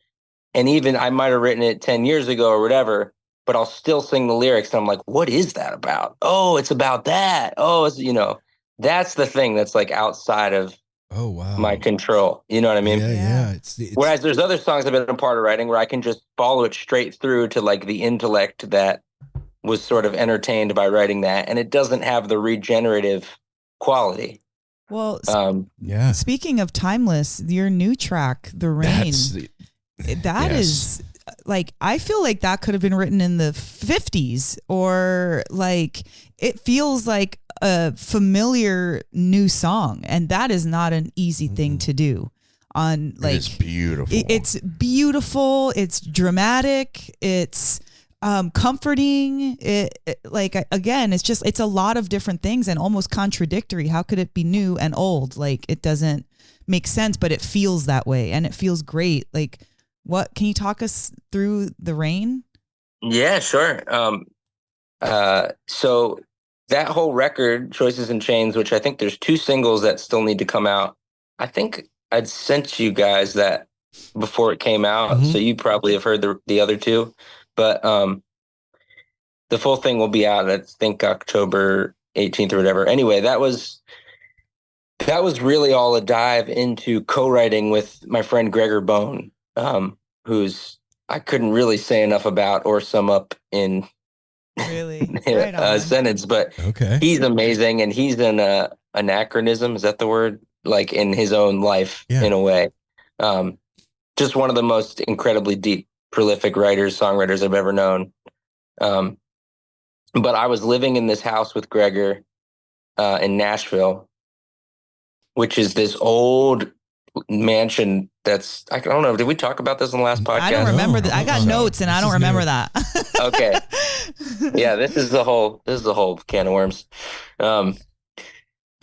And even I might have written it 10 years ago or whatever, but I'll still sing the lyrics. And I'm like, what is that about? Oh, it's about that. Oh, it's, you know, that's the thing that's, like, outside of my control. You know what I mean? Yeah. It's Whereas there's other songs I've been a part of writing where I can just follow it straight through to, like, the intellect that was sort of entertained by writing that. And it doesn't have the regenerative quality. Well, speaking of timeless, your new track, The Rain, that is, like, I feel like that could have been written in the 50s, or, like, it feels like a familiar new song, and that is not an easy thing to do. Like, it's beautiful. It's beautiful. It's dramatic. It's comforting. Like, again, it's a lot of different things and almost contradictory. How could it be new and old? Like, it doesn't make sense, but it feels that way and it feels great. Like, what can you talk us through the rain? Yeah, sure. So that whole record, Choices and Chains, which I think there's 2 singles that still need to come out. I think I'd sent you guys that before it came out, so you probably have heard the other 2. But the full thing will be out, I think, October 18th or whatever. Anyway, that was really all a dive into co-writing with my friend Gregor Bone, who's I couldn't really say enough about or sum up in really right a sentence, but he's amazing, and he's an anachronism. Is that the word? Like, in his own life, in a way. Just one of the most incredibly deep, prolific writers, songwriters I've ever known. But I was living in this house with Gregor in Nashville, which is this old mansion that's, I don't know, did we talk about this in the last podcast? I don't remember that. I got notes and I don't remember that. Okay. Yeah, this is the whole can of worms.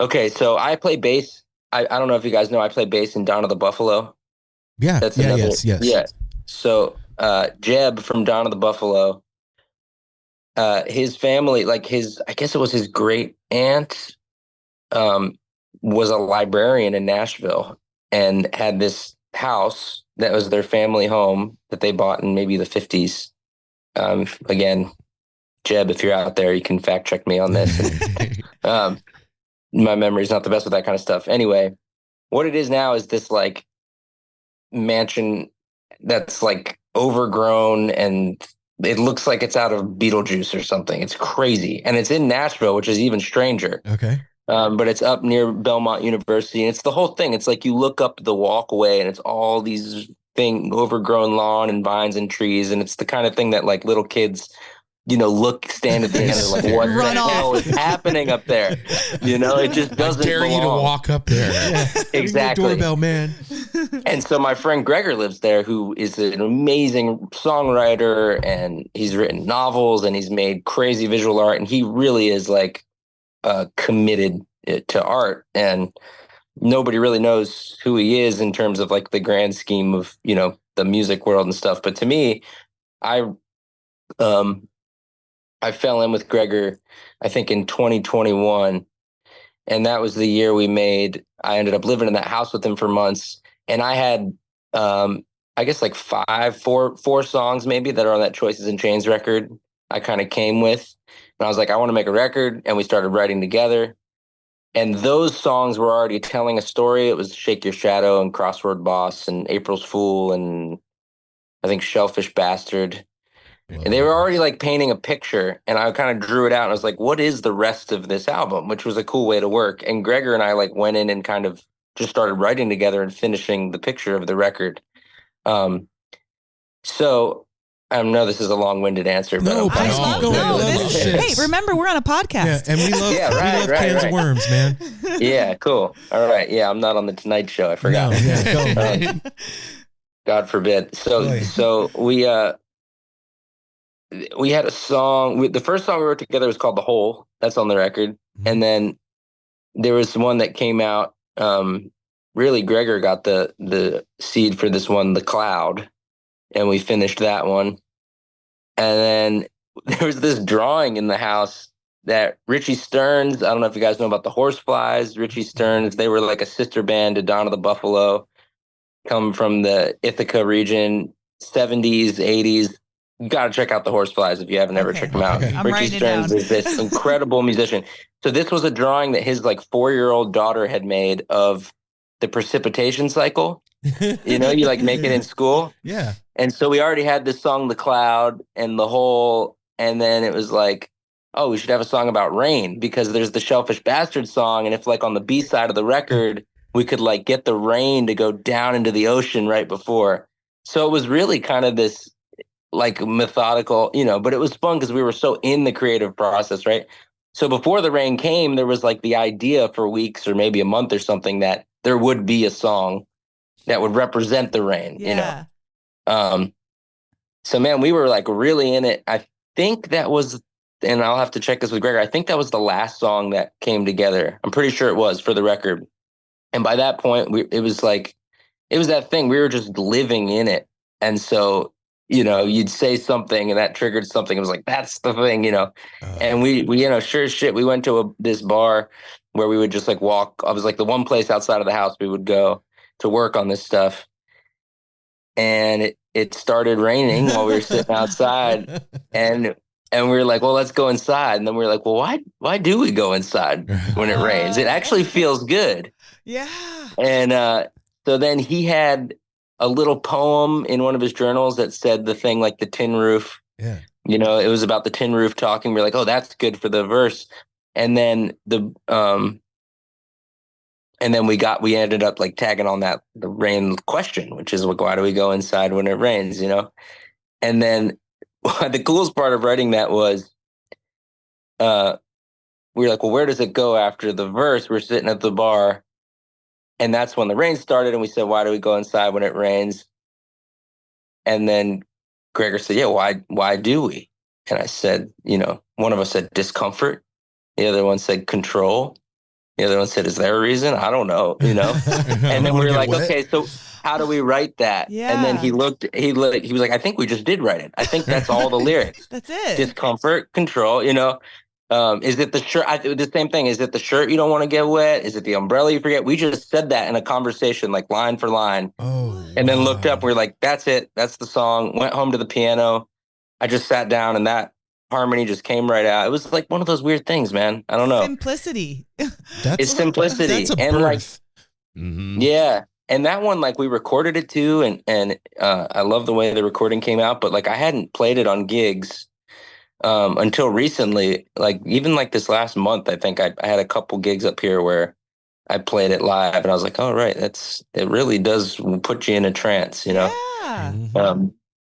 Okay, so I play bass. I don't know if you guys know, I play bass in Dawn of the Buffalo. Yeah. That's Yes. Yeah. So Jeb from Dawn of the Buffalo, his family, like I guess it was his great aunt, was a librarian in Nashville and had this house that was their family home that they bought in maybe the 50s. Again, Jeb, if you're out there, you can fact check me on this. My memory's not the best with that kind of stuff. Anyway, what it is now is this like mansion that's like overgrown and it looks like it's out of Beetlejuice or something. It's crazy. And it's in Nashville, which is even stranger. Okay. But it's up near Belmont University, and it's the whole thing. It's like you look up the walkway and it's all these overgrown lawn and vines and trees. And it's the kind of thing that like little kids, stand at the end and like, what the hell is happening up there? It just doesn't dare belong. you to walk up there. Exactly. Doorbell, man. And so my friend Gregor lives there, who is an amazing songwriter, and he's written novels and he's made crazy visual art. And he really is like committed to art, and nobody really knows who he is in terms of like the grand scheme of, the music world and stuff. But to me, I fell in with Gregor, I think in 2021. And that was the year I ended up living in that house with him for months. And I had, I guess like four songs maybe that are on that Choices and Chains record I kind of came with. And I was like, I want to make a record. And we started writing together. And those songs were already telling a story. It was Shake Your Shadow and Crossword Boss and April's Fool and I think Shellfish Bastard. And they were already like painting a picture, and I kind of drew it out and I was like, what is the rest of this album? Which was a cool way to work. And Gregor and I like went in and kind of just started writing together and finishing the picture of the record. So I know this is a long-winded answer, but hey, remember we're on a podcast. Yeah, and we love cans of worms, man. Yeah, cool. All right. Yeah, I'm not on the Tonight Show. I forgot. No, God forbid. So we had a song. The first song we wrote together was called The Hole. That's on the record. And then there was one that came out. Really, Gregor got the seed for this one, The Cloud. And we finished that one. And then there was this drawing in the house that Richie Stearns, I don't know if you guys know about the Horseflies. Richie Stearns, they were like a sister band to Dawn of the Buffalo, come from the Ithaca region, 70s, 80s. You got to check out the Horseflies if you haven't ever checked them out. I'm Richie Stearns is this incredible musician. So this was a drawing that his like 4-year-old daughter had made of the precipitation cycle. You like make it in school. Yeah. And so we already had this song, The Cloud and The Hole. And then it was like, oh, we should have a song about rain because there's the Shellfish Bastard song. And if like on the B side of the record, we could like get the rain to go down into the ocean right before. So it was really kind of this like methodical, but it was fun because we were so in the creative process, right? So before the rain came, there was like the idea for weeks or maybe a month or something that there would be a song that would represent the rain, So man, we were like really in it. I think that was, and I'll have to check this with Gregor, I think that was the last song that came together. I'm pretty sure it was, for the record. And by that point, it was that thing. We were just living in it. And so, you'd say something and that triggered something. It was like, that's the thing, and we sure as shit, we went to this bar where we would just like walk. I was like the one place outside of the house we would go to work on this stuff. And it started raining while we were sitting outside, and we were like, well, let's go inside. And then we were like, well, why do we go inside when it rains? It actually feels good. Yeah. And so then he had a little poem in one of his journals that said the thing like the tin roof. Yeah. It was about the tin roof talking. We're like, oh, that's good for the verse. And then we ended up like tagging on that the rain question, which is like, why do we go inside when it rains? And then the coolest part of writing that was, we were like, well, where does it go after the verse? We're sitting at the bar, and that's when the rain started. And we said, why do we go inside when it rains? And then Gregor said, yeah, why do we? And I said, one of us said discomfort. The other one said control. The other one said, is there a reason? I don't know, And then we were like, okay, so how do we write that? Yeah. And then he was like, I think we just did write it. I think that's all the lyrics. That's it. Discomfort, control, is it the shirt? The same thing. Is it the shirt you don't want to get wet? Is it the umbrella you forget? We just said that in a conversation, like line for line. Oh, and then looked up. We are like, that's it. That's the song. Went home to the piano. I just sat down, and that harmony just came right out. It was like one of those weird things, man. I don't know. Simplicity. It's simplicity. That's a and birth. like, Mm-hmm. yeah. And that one, like we recorded it too. And I love the way the recording came out, but like I hadn't played it on gigs until recently. Like even like this last month, I think I had a couple gigs up here where I played it live, and I was like, oh, right. It really does put you in a trance, Yeah.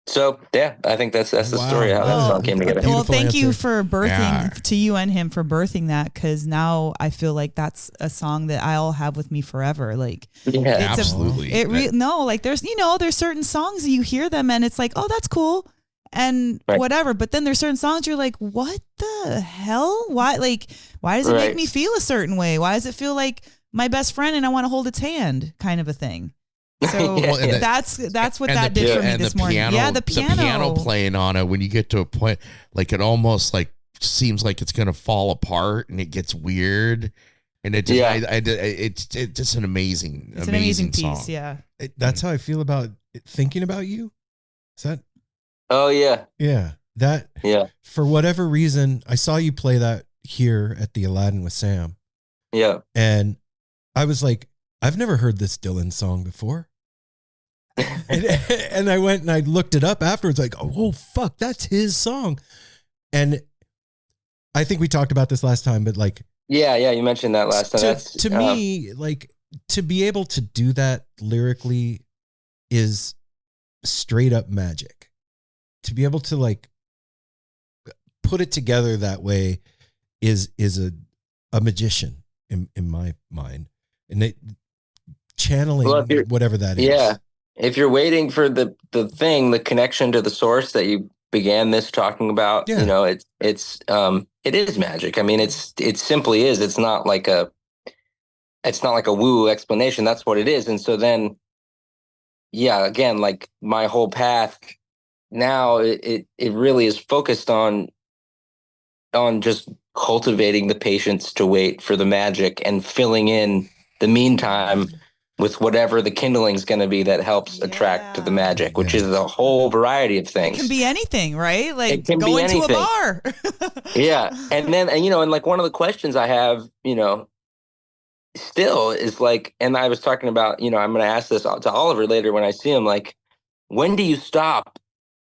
So yeah, I think that's the story of how that song came together. Well, Beautiful thank you answer. for birthing Yeah. to you and him for birthing that, because now I feel like that's a song that I'll have with me forever. Like, Yeah, Absolutely. there's certain songs you hear them and it's like, oh, that's cool and Right. whatever. But then there's certain songs you're like, what the hell? Why does it make Right. me feel a certain way? Why does it feel like my best friend and I want to hold its hand, kind of a thing? So Well, and that's what And that the- did for me and this the morning. piano, Yeah, the piano playing on it, when you get to a point, like it almost like seems like it's gonna fall apart, and it gets weird, and it just, Yeah. it's just an amazing, It's an amazing song. piece. Yeah. That's how I feel about thinking about you. Is that? Oh yeah. Yeah. That, Yeah. for whatever reason, I saw you play that here at the Aladdin with Sam. Yeah. And I was like, I've never heard this Dylan song before. and I went and I looked it up afterwards, like, oh, fuck, that's his song. And I think we talked about this last time, but like, Yeah. You mentioned that last time. to me, like, to be able to do that lyrically is straight up magic. To be able to like put it together that way is a magician in my mind. And channeling whatever that is. Yeah. If you're waiting for the connection to the source that you began this talking about, Yeah. it is magic. I mean, it simply is. It's not like a woo explanation. That's what it is. And so then, yeah, again, like my whole path now, it really is focused on just cultivating the patience to wait for the magic and filling in the meantime with whatever the kindling is going to be that helps attract to the magic, which is a whole variety of things. It can be anything, right? Like It can be going to a anything. bar. Yeah. And then, and like one of the questions I have, still is like, and I was talking about, I'm going to ask this to Oliver later when I see him, like, when do you stop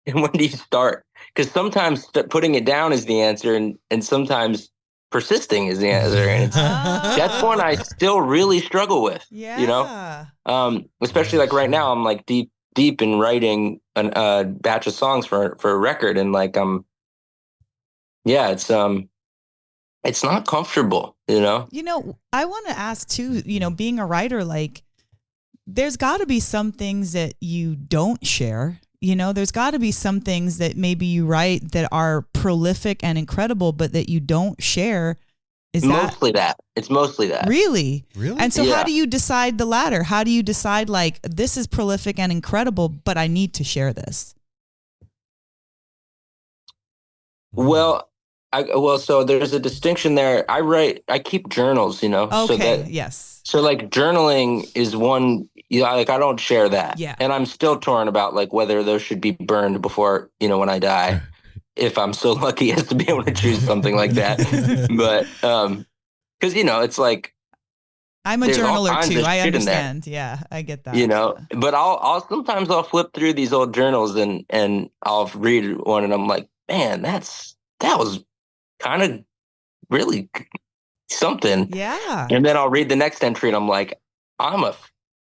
and when do you start? Because sometimes putting it down is the answer, and sometimes persisting is the answer. And that's one I still really struggle with, Yeah. especially like right now, I'm like deep in writing a batch of songs for a record. And like, it's not comfortable, I want to ask too, being a writer, like there's got to be some things that you don't share, You know, there's got to be some things that maybe you write that are prolific and incredible, but that you don't share. Is mostly that? It's mostly that. Really? And so Yeah. how do you decide the latter? How do you decide, like, this is prolific and incredible, but I need to share this? Well, so there's a distinction there. I keep journals, you know. Okay. Yes. So like journaling is one, you know, like I don't share that. Yeah. And I'm still torn about like whether those should be burned before, you know, when I die, if I'm so lucky as to be able to choose something like that. But, cause you know, it's like, I'm a there's all journaler kinds too. of I shit in there. understand. Yeah, I get that. You know, but I'll sometimes I'll flip through these old journals and I'll read one and I'm like, man, that was kind of really something. Yeah. And then I'll read the next entry and I'm like, I'm a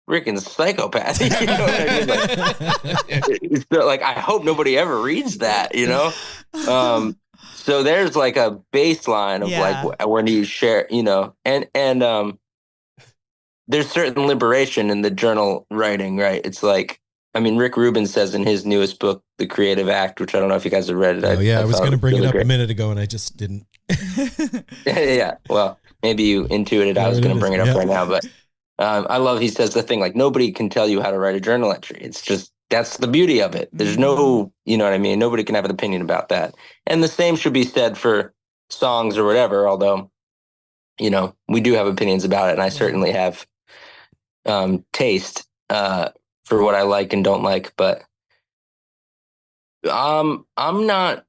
freaking psychopath. You know what I mean? Like, I hope nobody ever reads that, you know? So there's like a baseline of like, when do you share, you know, and there's certain liberation in the journal writing, right? It's like, I mean, Ric Rubin says in his newest book, The Creative Act, which I don't know if you guys have read it. I was going to bring it up a minute ago and I just didn't. Yeah. Well, maybe you intuited I was going to bring it up right now, but I love, he says the thing, like, nobody can tell you how to write a journal entry. It's just, that's the beauty of it. There's no, you know what I mean? Nobody can have an opinion about that. And the same should be said for songs or whatever, although, you know, we do have opinions about it. And I certainly have taste for what I like and don't like, but I'm not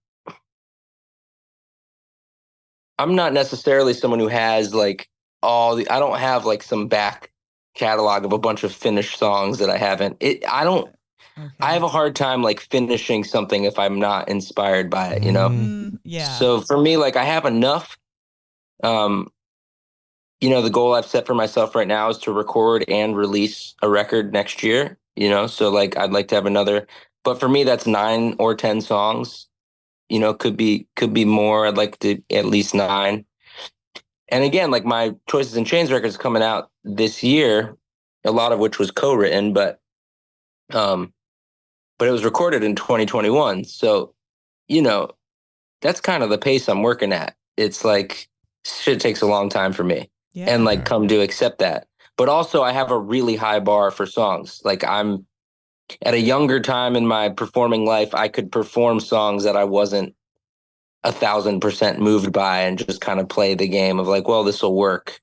necessarily someone who has like I don't have like some back catalog of a bunch of finished songs that I haven't. I have a hard time like finishing something if I'm not inspired by it, you know? Yeah. So for me, like I have enough. You know, the goal I've set for myself right now is to record and release a record next year, you know? So like, I'd like to have another, but for me, that's 9 or 10 songs, you know, could be more. I'd like to at least 9. And again, like my Choices and Chains records coming out this year, a lot of which was co-written, but it was recorded in 2021. So, you know, that's kind of the pace I'm working at. It's like, shit takes a long time for me. Yeah. And like come to accept that. But also I have a really high bar for songs. Like I'm at a younger time in my performing life, I could perform songs that I wasn't 1,000% moved by and just kind of play the game of like, well, this will work.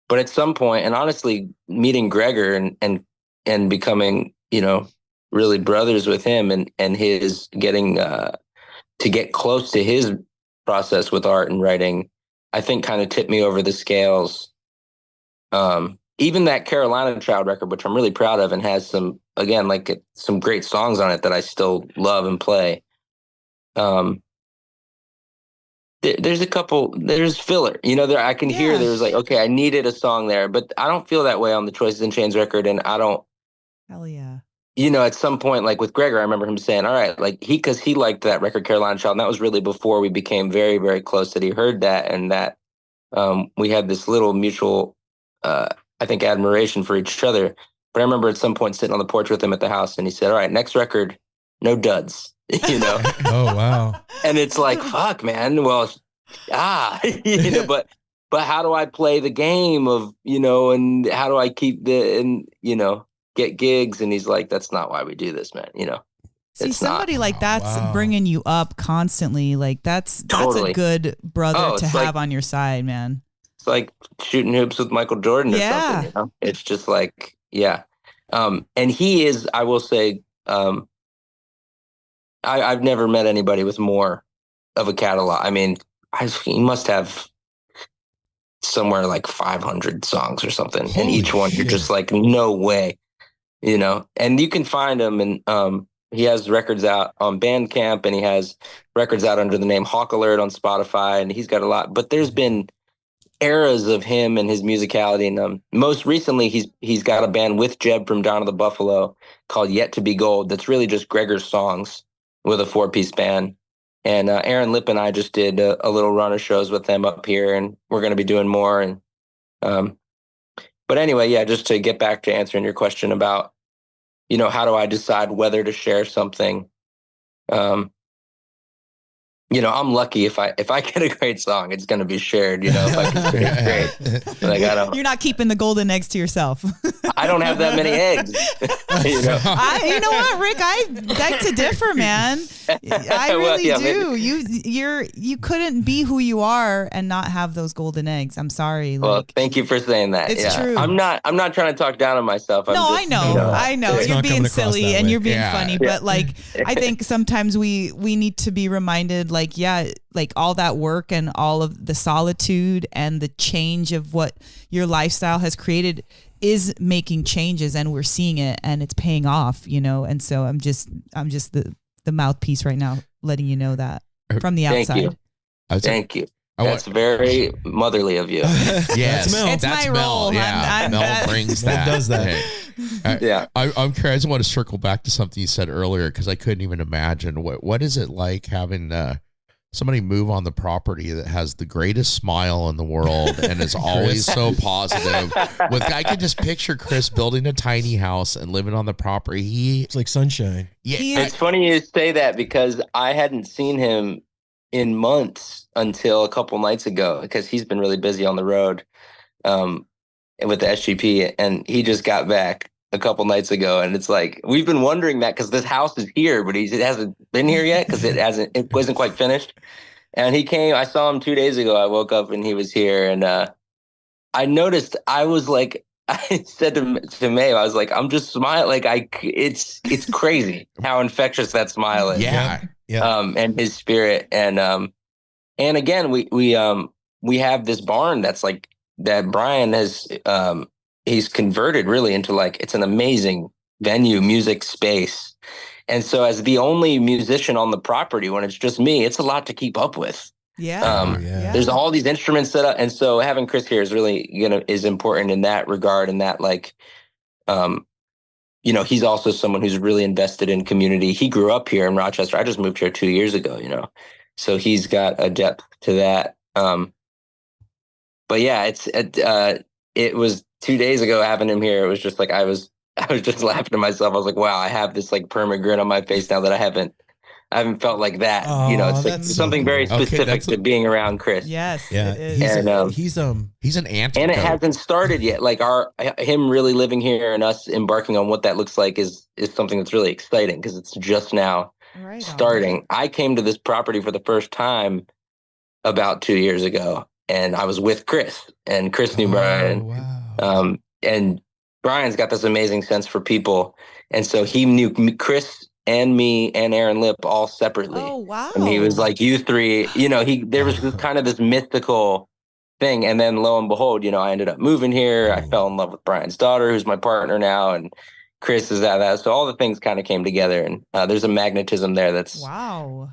But at some point, and honestly, meeting Gregor and becoming, you know, really brothers with him and his getting to get close to his process with art and writing, I think kind of tipped me over the scales. Even that Carolina Child record, which I'm really proud of and has some, again, like some great songs on it that I still love and play. There's a couple, there's filler, you know, I can hear there's like, okay, I needed a song there, but I don't feel that way on the Choices and Chains record. And I don't, hell yeah. You know, at some point, like with Gregor, I remember him saying, all right, like because he liked that record, Carolina Child. And that was really before we became very, very close, that he heard that. And that we had this little mutual, I think, admiration for each other. But I remember at some point sitting on the porch with him at the house and he said, all right, next record, no duds, you know? Oh, wow. And it's like, fuck, man. Well, you know, but how do I play the game of, you know, and how do I keep you know, get gigs? And he's like, that's not why we do this, man. You know, see, somebody like that's bringing you up constantly. Like that's a good brother to have on your side, man. It's like shooting hoops with Michael Jordan or something, you know? It's just like, yeah. And he is, I will say, I've never met anybody with more of a catalog. I mean, he must have somewhere like 500 songs or something. Holy and each one, shit. You're just like, no way, you know? And you can find him, and he has records out on Bandcamp, and he has records out under the name Hawk Alert on Spotify, and he's got a lot. But there's been eras of him and his musicality. And most recently, he's got a band with Jeb from Down to the Buffalo called Yet to Be Gold. That's really just Gregor's songs with a 4-piece band. And Aaron Lipp and I just did a little run of shows with them up here, and we're going to be doing more. And but anyway, yeah, just to get back to answering your question about how do I decide whether to share something? I'm lucky if I get a great song, it's going to be shared. If I can say it's great, like You're not keeping the golden eggs to yourself. I don't have that many eggs. You know what, Rick? I beg to differ, man. I really do. Maybe. You couldn't be who you are and not have those golden eggs. I'm sorry. Well, thank you for saying that. It's true. I'm not trying to talk down on myself. I know. You're being silly and you're being funny, but like I think sometimes we need to be reminded, like all that work and all of the solitude and the change of what your lifestyle has created is making changes, and we're seeing it and it's paying off, and so I'm just the mouthpiece right now, letting you know that from the outside. Thank you. That's very motherly of you. Yes, it's my role. Yeah, Mel brings that. Does that. I'm curious. I just want to circle back to something you said earlier, because I couldn't even imagine what is it like having somebody move on the property that has the greatest smile in the world and is always so positive. I can just picture Chris building a tiny house and living on the property. It's like sunshine. Yeah, it's funny you say that, because I hadn't seen him in months until a couple nights ago, because he's been really busy on the road with the SGP, and he just got back a couple nights ago, and it's like we've been wondering that, because this house is here, but it hasn't been here yet, because it wasn't quite finished. And he came. I saw him 2 days ago. I woke up and he was here, and I noticed. I was like, I said to Mae, I was like, I'm just smiling. Like it's crazy how infectious that smile is. Yeah. And his spirit, and again, we have this barn that's like that Brian has. He's converted really into like, it's an amazing venue, music space. And so as the only musician on the property, when it's just me, it's a lot to keep up with. There's all these instruments set up. And so having Chris here is really, is important in that regard. And that he's also someone who's really invested in community. He grew up here in Rochester. I just moved here 2 years ago, so he's got a depth to that. But yeah, it was 2 days ago having him here. It was just like, I was just laughing to myself. I was like, wow, I have this like perma grin on my face now that I haven't felt like that. It's like something very specific to being around Chris. Yes. Yeah. He's an antidote. And it hasn't started yet. Like him really living here and us embarking on what that looks like is something that's really exciting, because it's just now starting. I came to this property for the first time about 2 years ago, and I was with Chris, and Chris knew Brian. Wow. And Brian's got this amazing sense for people. And so he knew Chris and me and Aaron Lip all separately. Oh, wow. And he was like, you three, there was kind of this mythical thing. And then lo and behold, I ended up moving here. I fell in love with Brian's daughter, who's my partner now. And Chris is that. So all the things kind of came together, and there's a magnetism there that's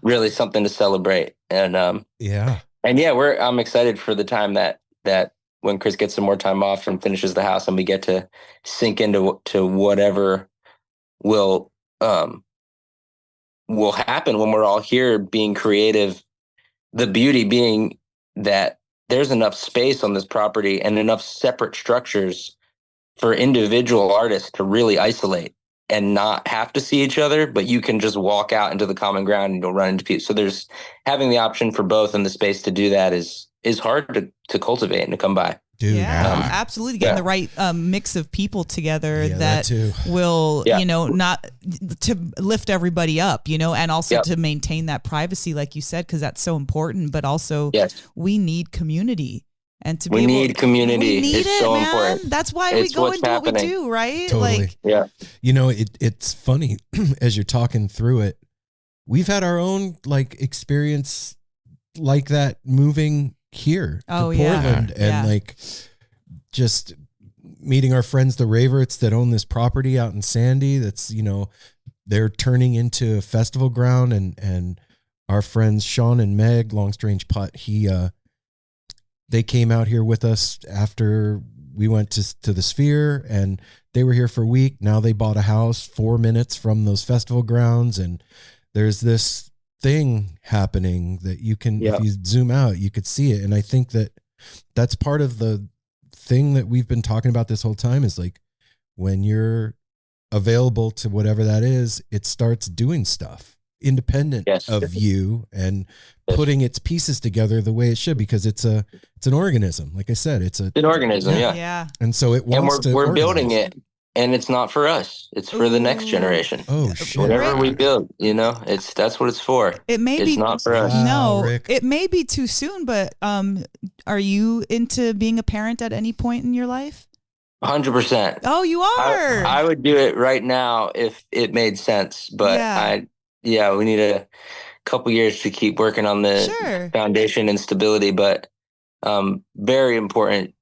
really something to celebrate. And I'm excited for the time that when Chris gets some more time off and finishes the house, and we get to sink into whatever will happen when we're all here being creative. The beauty being that there's enough space on this property and enough separate structures for individual artists to really isolate and not have to see each other, but you can just walk out into the common ground and you'll run into people. So there's having the option for both, and the space to do that is hard to cultivate and to come by. Dude, absolutely. Getting the right mix of people together that will, not to lift everybody up, and also to maintain that privacy, like you said, because that's so important. But also, we need community, and we need community. It's so important. That's why we go and do what we do, right? Totally. It's funny as you're talking through it. We've had our own experience like that moving here to Portland, and just meeting our friends, the Raverts, that own this property out in Sandy. That's, they're turning into a festival ground, and our friends Sean and Meg, Long Strange Putt, they came out here with us after we went to the Sphere, and they were here for a week. Now they bought a house 4 minutes from those festival grounds, and there's this thing happening that you can, if you zoom out, you could see it. And I think that's part of the thing that we've been talking about this whole time, is like, when you're available to whatever that is, it starts doing stuff independent of you and putting its pieces together the way it should, because it's an organism. Like I said, it's an organism. Yeah. And so it wants we're building it, and it's not for us. It's for the next generation. Oh shit. Whatever we build, that's what it's for. It's not for us. No, Rick. it may be too soon, but are you into being a parent at any point in your life? 100%. Oh, you are. I would do it right now if it made sense, but we need a couple years to keep working on the foundation and stability, but very important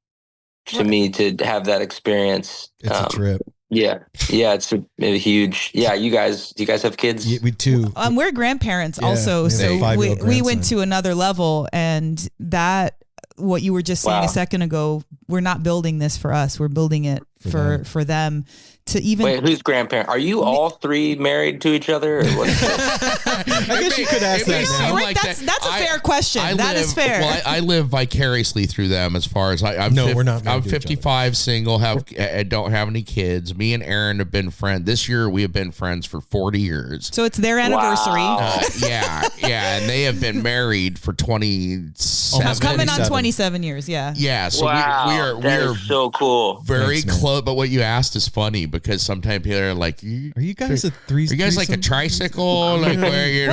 to me to have that experience. It's a trip. Yeah, it's a huge. Yeah, do you guys have kids? Yeah, we too. We're grandparents also, so we went to another level, and that what you were just saying a second ago, we're not building this for us. We're building it for them to even. Wait, who's grandparent? Are you all three married to each other? Or what? I guess you could ask that now. Rick, that's a fair question. That is fair. Well, I live vicariously through them as far as I'm. No, we're not. I'm 55, single, don't have any kids. Me and Aaron have been friends. This year we have been friends for 40 years. So it's their anniversary. Wow. And they have been married for 27. Coming on 27 years. Yeah. So we are so cool. Very close. But what you asked is funny, because sometimes people are like, "Are you guys a threesome? Are you guys like a tricycle? Like where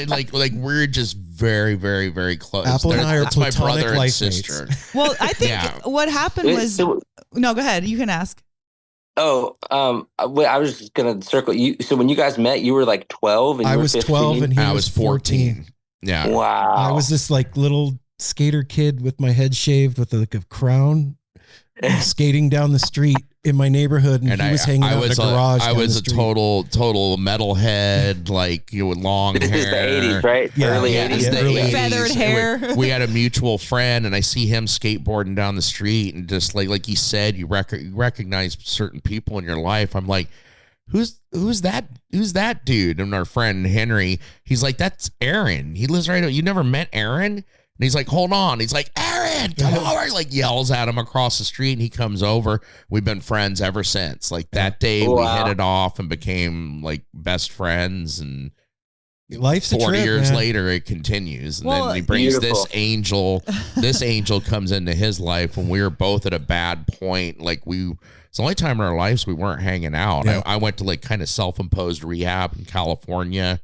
like we're just very, very, very close." Apple and I are that's my platonic brother and life sister. Well, I think what happened was no. Go ahead. You can ask. Oh, I was just gonna circle you. So when you guys met, you were like 12, and I was 12, and I was 14. Yeah. Wow. I was this like little skater kid with my head shaved with a crown, skating down the street in my neighborhood, and he was hanging out in the garage. I was a total metalhead, like with long hair. This is the 80s, right? Yeah, early 80s. The 80s. Feathered hair. We had a mutual friend, and I see him skateboarding down the street, and just like he said, you recognize certain people in your life. I'm like, who's that? Who's that dude? And our friend Henry, he's like, that's Aaron. He lives right out. You never met Aaron? And he's like, hold on. He's like, Aaron, come over. Like yells at him across the street, and he comes over. We've been friends ever since. Like that day we hit it off and became like best friends, and life's 40 a trip, years man. later it continues. And then he brings this angel. This angel comes into his life when we were both at a bad point. Like it's the only time in our lives we weren't hanging out. Yeah. I went to like kind of self-imposed rehab in California.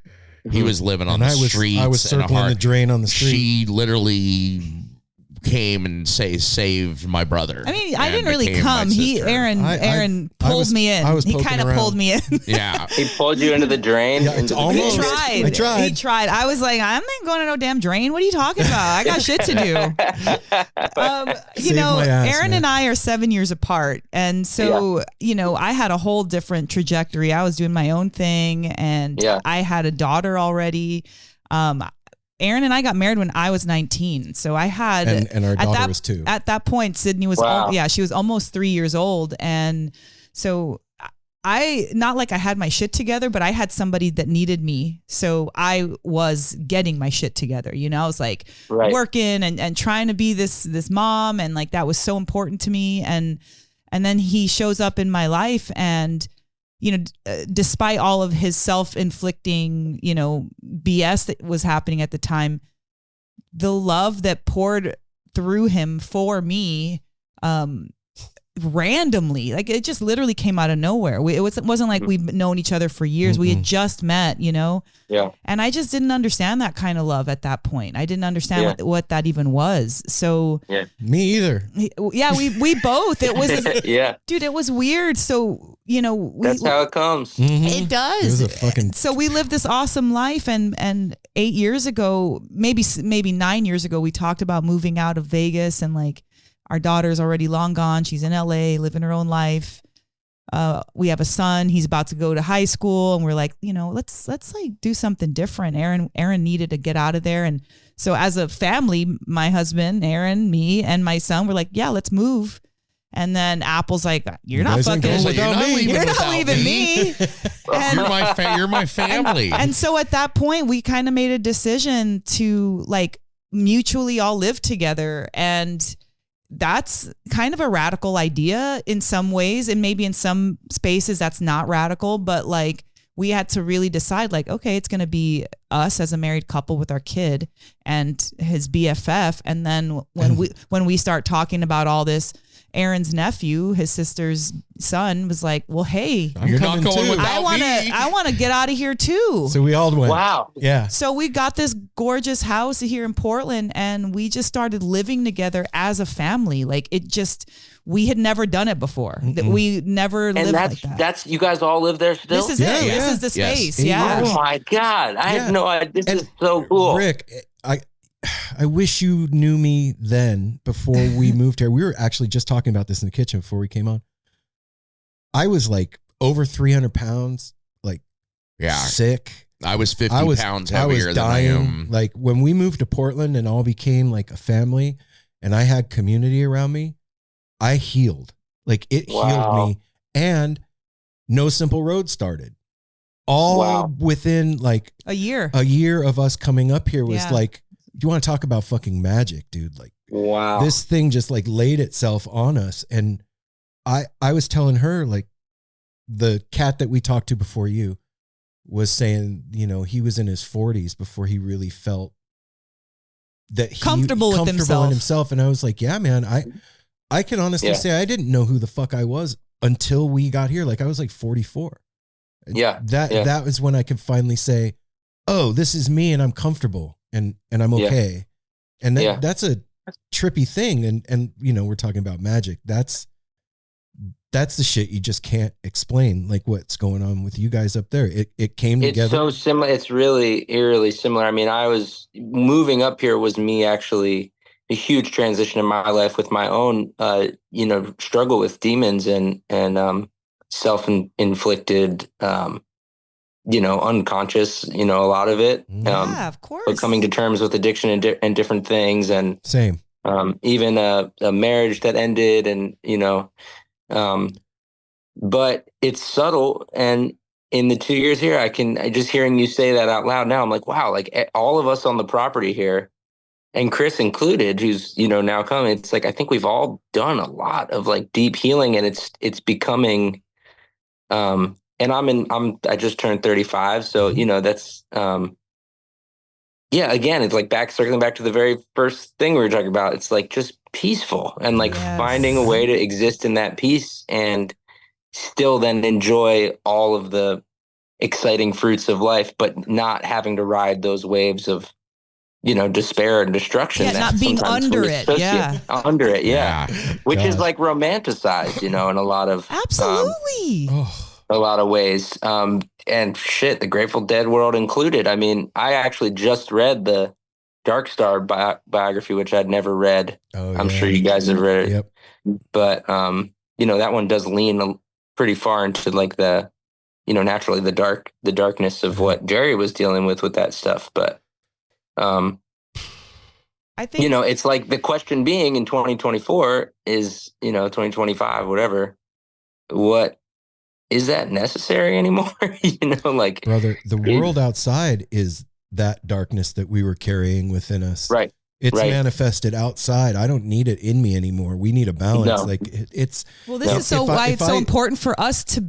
He was living on the streets. I was circling the drain on the street. She literally came and saved my brother. I mean, I didn't really come. Aaron pulled me in. He kind of pulled me in. Yeah. He pulled you into the drain. Yeah, it's almost. I tried. I was like, I'm not going to no damn drain. What are you talking about? I got shit to do. Aaron and I are 7 years apart. And so, I had a whole different trajectory. I was doing my own thing, and I had a daughter already. Aaron and I got married when I was 19. So I had, and our daughter was 2. At that point, Sydney was, she was almost 3 years old. And so not like I had my shit together, but I had somebody that needed me. So I was getting my shit together. I was like working and trying to be this mom. And like, that was so important to me. And then he shows up in my life, and despite all of his self-inflicting, BS that was happening at the time, the love that poured through him for me, randomly, like it just literally came out of nowhere. It wasn't like we've known each other for years. We had just met, Yeah. And I just didn't understand that kind of love at that point. I didn't understand what that even was. So me either. Yeah, we both. It was dude, it was weird. So that's how it comes. Mm-hmm. It does. It was so we lived this awesome life, and 8 years ago, maybe 9 years ago, we talked about moving out of Vegas, and like our daughter's already long gone. She's in LA, living her own life. We have a son. He's about to go to high school, and we're like, let's like do something different. Aaron needed to get out of there, and so as a family, my husband, Aaron, me, and my son, were like, yeah, let's move. And then Apple's like, you're not fucking without me. You're not leaving me. And, you're my family. And so at that point, we kind of made a decision to like mutually all live together. And that's kind of a radical idea in some ways. And maybe in some spaces that's not radical, but like we had to really decide like, okay, it's going to be us as a married couple with our kid and his BFF. And then when we start talking about all this, Aaron's nephew, his sister's son, was like, well, hey, you're not going without I want to get out of here too. So we all went. Wow. Yeah. So we got this gorgeous house here in Portland and we just started living together as a family. Like we had never done it before. We never lived like that. That's you guys all live there still? This is it. Yeah. This is the space. Yes. Yeah. Oh my God. I had no idea. This is so cool. Rick, I wish you knew me then before we moved here. We were actually just talking about this in the kitchen before we came on. I was like over 300 pounds, like sick. I was 50 pounds heavier than I am. Like when we moved to Portland and all became like a family and I had community around me, I healed. Like it healed me. And No Simple Road started. All within like a year of us coming up here was like, you want to talk about fucking magic, dude? Like, this thing just like laid itself on us. And I was telling her, like, the cat that we talked to before you was saying, you know, he was in his 40s before he really felt that comfortable with in himself. And I was like, yeah, man, I can honestly say I didn't know who the fuck I was until we got here. Like I was like 44. That was when I could finally say, oh, this is me and I'm comfortable. And I'm okay. And that's a trippy thing. And, you know, we're talking about magic. That's the shit you just can't explain. Like what's going on with you guys up there. It came together. It's so similar. It's really eerily similar. I mean, moving up here was me actually a huge transition in my life with my own, struggle with demons and self-inflicted, unconscious, a lot of it. Of course. But coming to terms with addiction and different things, and same. Even a marriage that ended, and but it's subtle. And in the 2 years here, I just hearing you say that out loud now, I'm like, wow, like all of us on the property here, and Chris included, who's now coming. It's like I think we've all done a lot of like deep healing, and it's becoming. And I just turned 35. So, that's, again, it's like circling back to the very first thing we were talking about. It's like just peaceful and like finding a way to exist in that peace and still then enjoy all of the exciting fruits of life, but not having to ride those waves of, despair and destruction. Yeah, not being under it. Yeah. Under it. Yeah. Which is like romanticized, in a lot of. Absolutely. A lot of ways. And shit, the Grateful Dead world included. I mean, I actually just read the Dark Star biography, which I'd never read. I'm sure you guys have read it. Yep. But, that one does lean pretty far into like the, naturally the darkness of what Jerry was dealing with that stuff. But, I think, it's like the question being in 2024 is, 2025, whatever, what, is that necessary anymore? Like brother, the world outside is that darkness that we were carrying within us. Right. It's manifested outside. I don't need it in me anymore. We need a balance. No. Like it's. Well, this is why it's so important for us to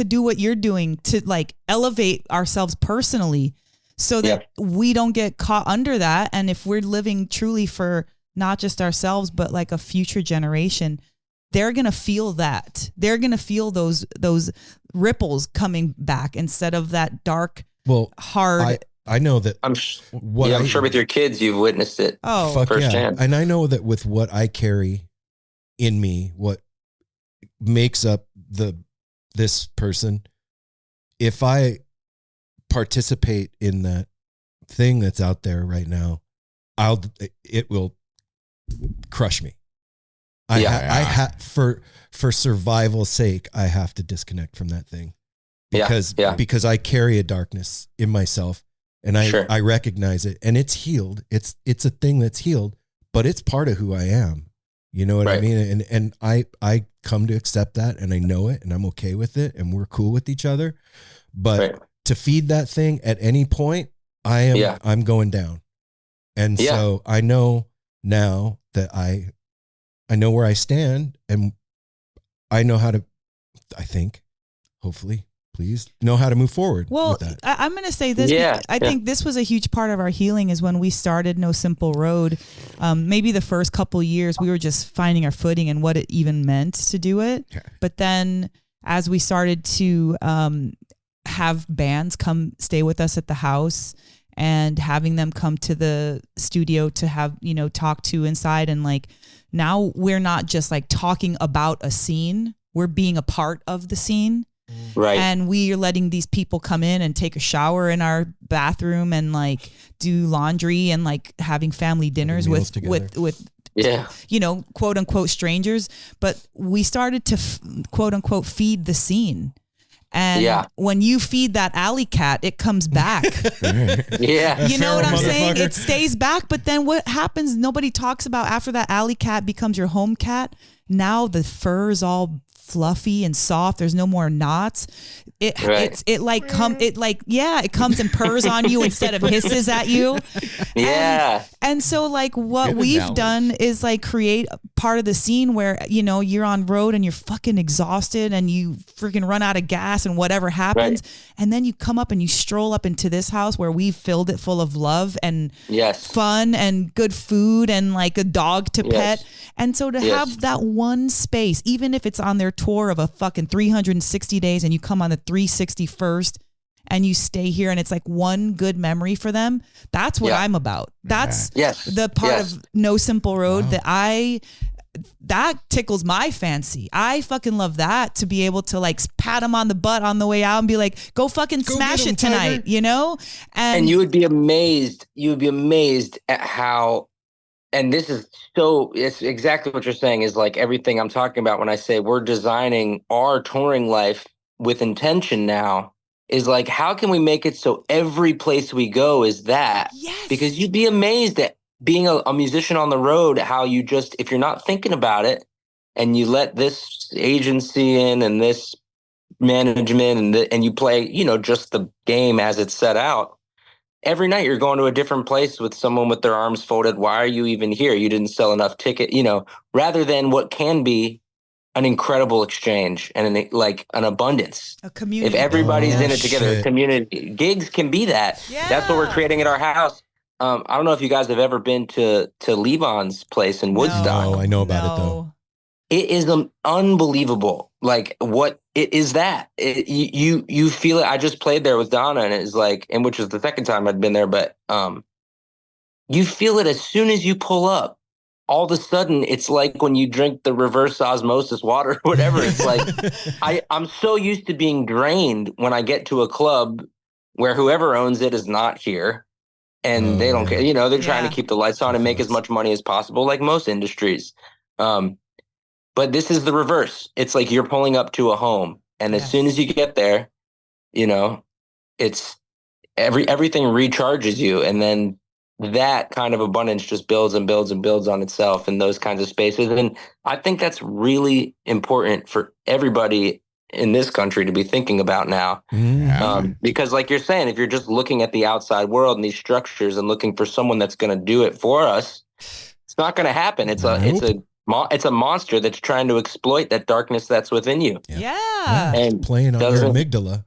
do what you're doing, to like elevate ourselves personally so that we don't get caught under that. And if we're living truly for not just ourselves, but like a future generation, they're going to feel that. They're going to feel those ripples coming back instead of that dark, hard. I know that. I'm sure with your kids, you've witnessed it. Oh, firsthand. Yeah. And I know that with what I carry in me, what makes up this person, if I participate in that thing that's out there right now, it will crush me. For survival's sake, I have to disconnect from that thing because I carry a darkness in myself and I recognize it, and it's healed. It's a thing that's healed, but it's part of who I am. You know what I mean? And I come to accept that, and I know it, and I'm okay with it, and we're cool with each other. But to feed that thing at any point, I'm going down. And so I know now that I know where I stand, and I know how to, I think, hopefully, please, know how to move forward Well, with that. I'm going to say this. Yeah, I think this was a huge part of our healing is when we started No Simple Road. Maybe the first couple years we were just finding our footing and what it even meant to do it. Okay. But then as we started to have bands come stay with us at the house and having them come to the studio to have, talk to inside, and like now we're not just like talking about a scene, we're being a part of the scene. Right. And we are letting these people come in and take a shower in our bathroom and like do laundry and like having family dinners with yeah, quote unquote strangers. But we started to quote unquote feed the scene. And when you feed that alley cat, it comes back. Yeah. You know what I'm saying? It stays back. But then what happens, nobody talks about after that alley cat becomes your home cat. Now the fur is all fluffy and soft. There's no more knots. It comes and purrs on you instead of hisses at you. Yeah. And so like what we've done is like create part of the scene where, you're on road and you're fucking exhausted and you freaking run out of gas and whatever happens. Right. And then you come up and you stroll up into this house where we've filled it full of love and fun and good food and like a dog to pet. And so to have that one space, even if it's on their tour of a fucking 360 days and you come on the 361st and you stay here and it's like one good memory for them. That's what I'm about. That's the part of No Simple Road that tickles my fancy. I fucking love that, to be able to like pat them on the butt on the way out and be like, go fucking smash it tonight, And you would be amazed. You would be amazed at how, and this is it's exactly what you're saying is like everything I'm talking about when I say we're designing our touring life with intention now is like, how can we make it so every place we go is that? Yes. Because you'd be amazed at being a musician on the road, how you just, if you're not thinking about it and you let this agency in and this management and you play, just the game as it's set out, every night you're going to a different place with someone with their arms folded. Why are you even here? You didn't sell enough ticket, rather than what can be an incredible exchange and an abundance. A community. If everybody's in it together, a community. Gigs can be that. Yeah. That's what we're creating at our house. I don't know if you guys have ever been to Levon's place in Woodstock. No, I know about it though. It is unbelievable. Like what it is that you feel it. I just played there with Donna and it's like, and which was the second time I'd been there, but you feel it as soon as you pull up. All of a sudden, it's like when you drink the reverse osmosis water or whatever. It's like I'm so used to being drained when I get to a club where whoever owns it is not here. And they don't care. They're trying to keep the lights on and make as much money as possible, like most industries. But this is the reverse. It's like you're pulling up to a home. And as soon as you get there, it's everything recharges you. And then that kind of abundance just builds and builds and builds on itself in those kinds of spaces. And I think that's really important for everybody in this country to be thinking about now. Because like you're saying, if you're just looking at the outside world and these structures and looking for someone that's going to do it for us, it's not going to happen. It's a monster that's trying to exploit that darkness that's within you. Yeah. And playing on your amygdala.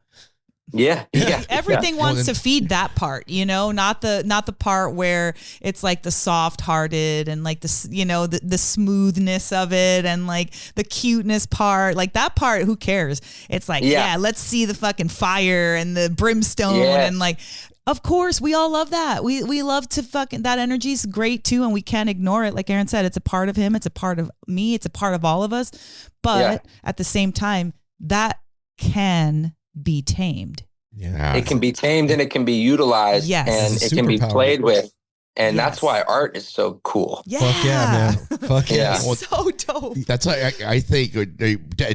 Yeah. Everything wants to feed that part, not the part where it's like the soft-hearted and like the the smoothness of it and like the cuteness part, like that part. Who cares? It's like let's see the fucking fire and the brimstone and like. Of course, we all love that. We love to that energy is great too, and we can't ignore it. Like Aaron said, it's a part of him. It's a part of me. It's a part of all of us. But at the same time, that can be tamed. Yeah, it can be tamed and it can be utilized and it can be played with. And that's why art is so cool. Yeah. Fuck yeah, man. Fuck yeah. So dope. That's I think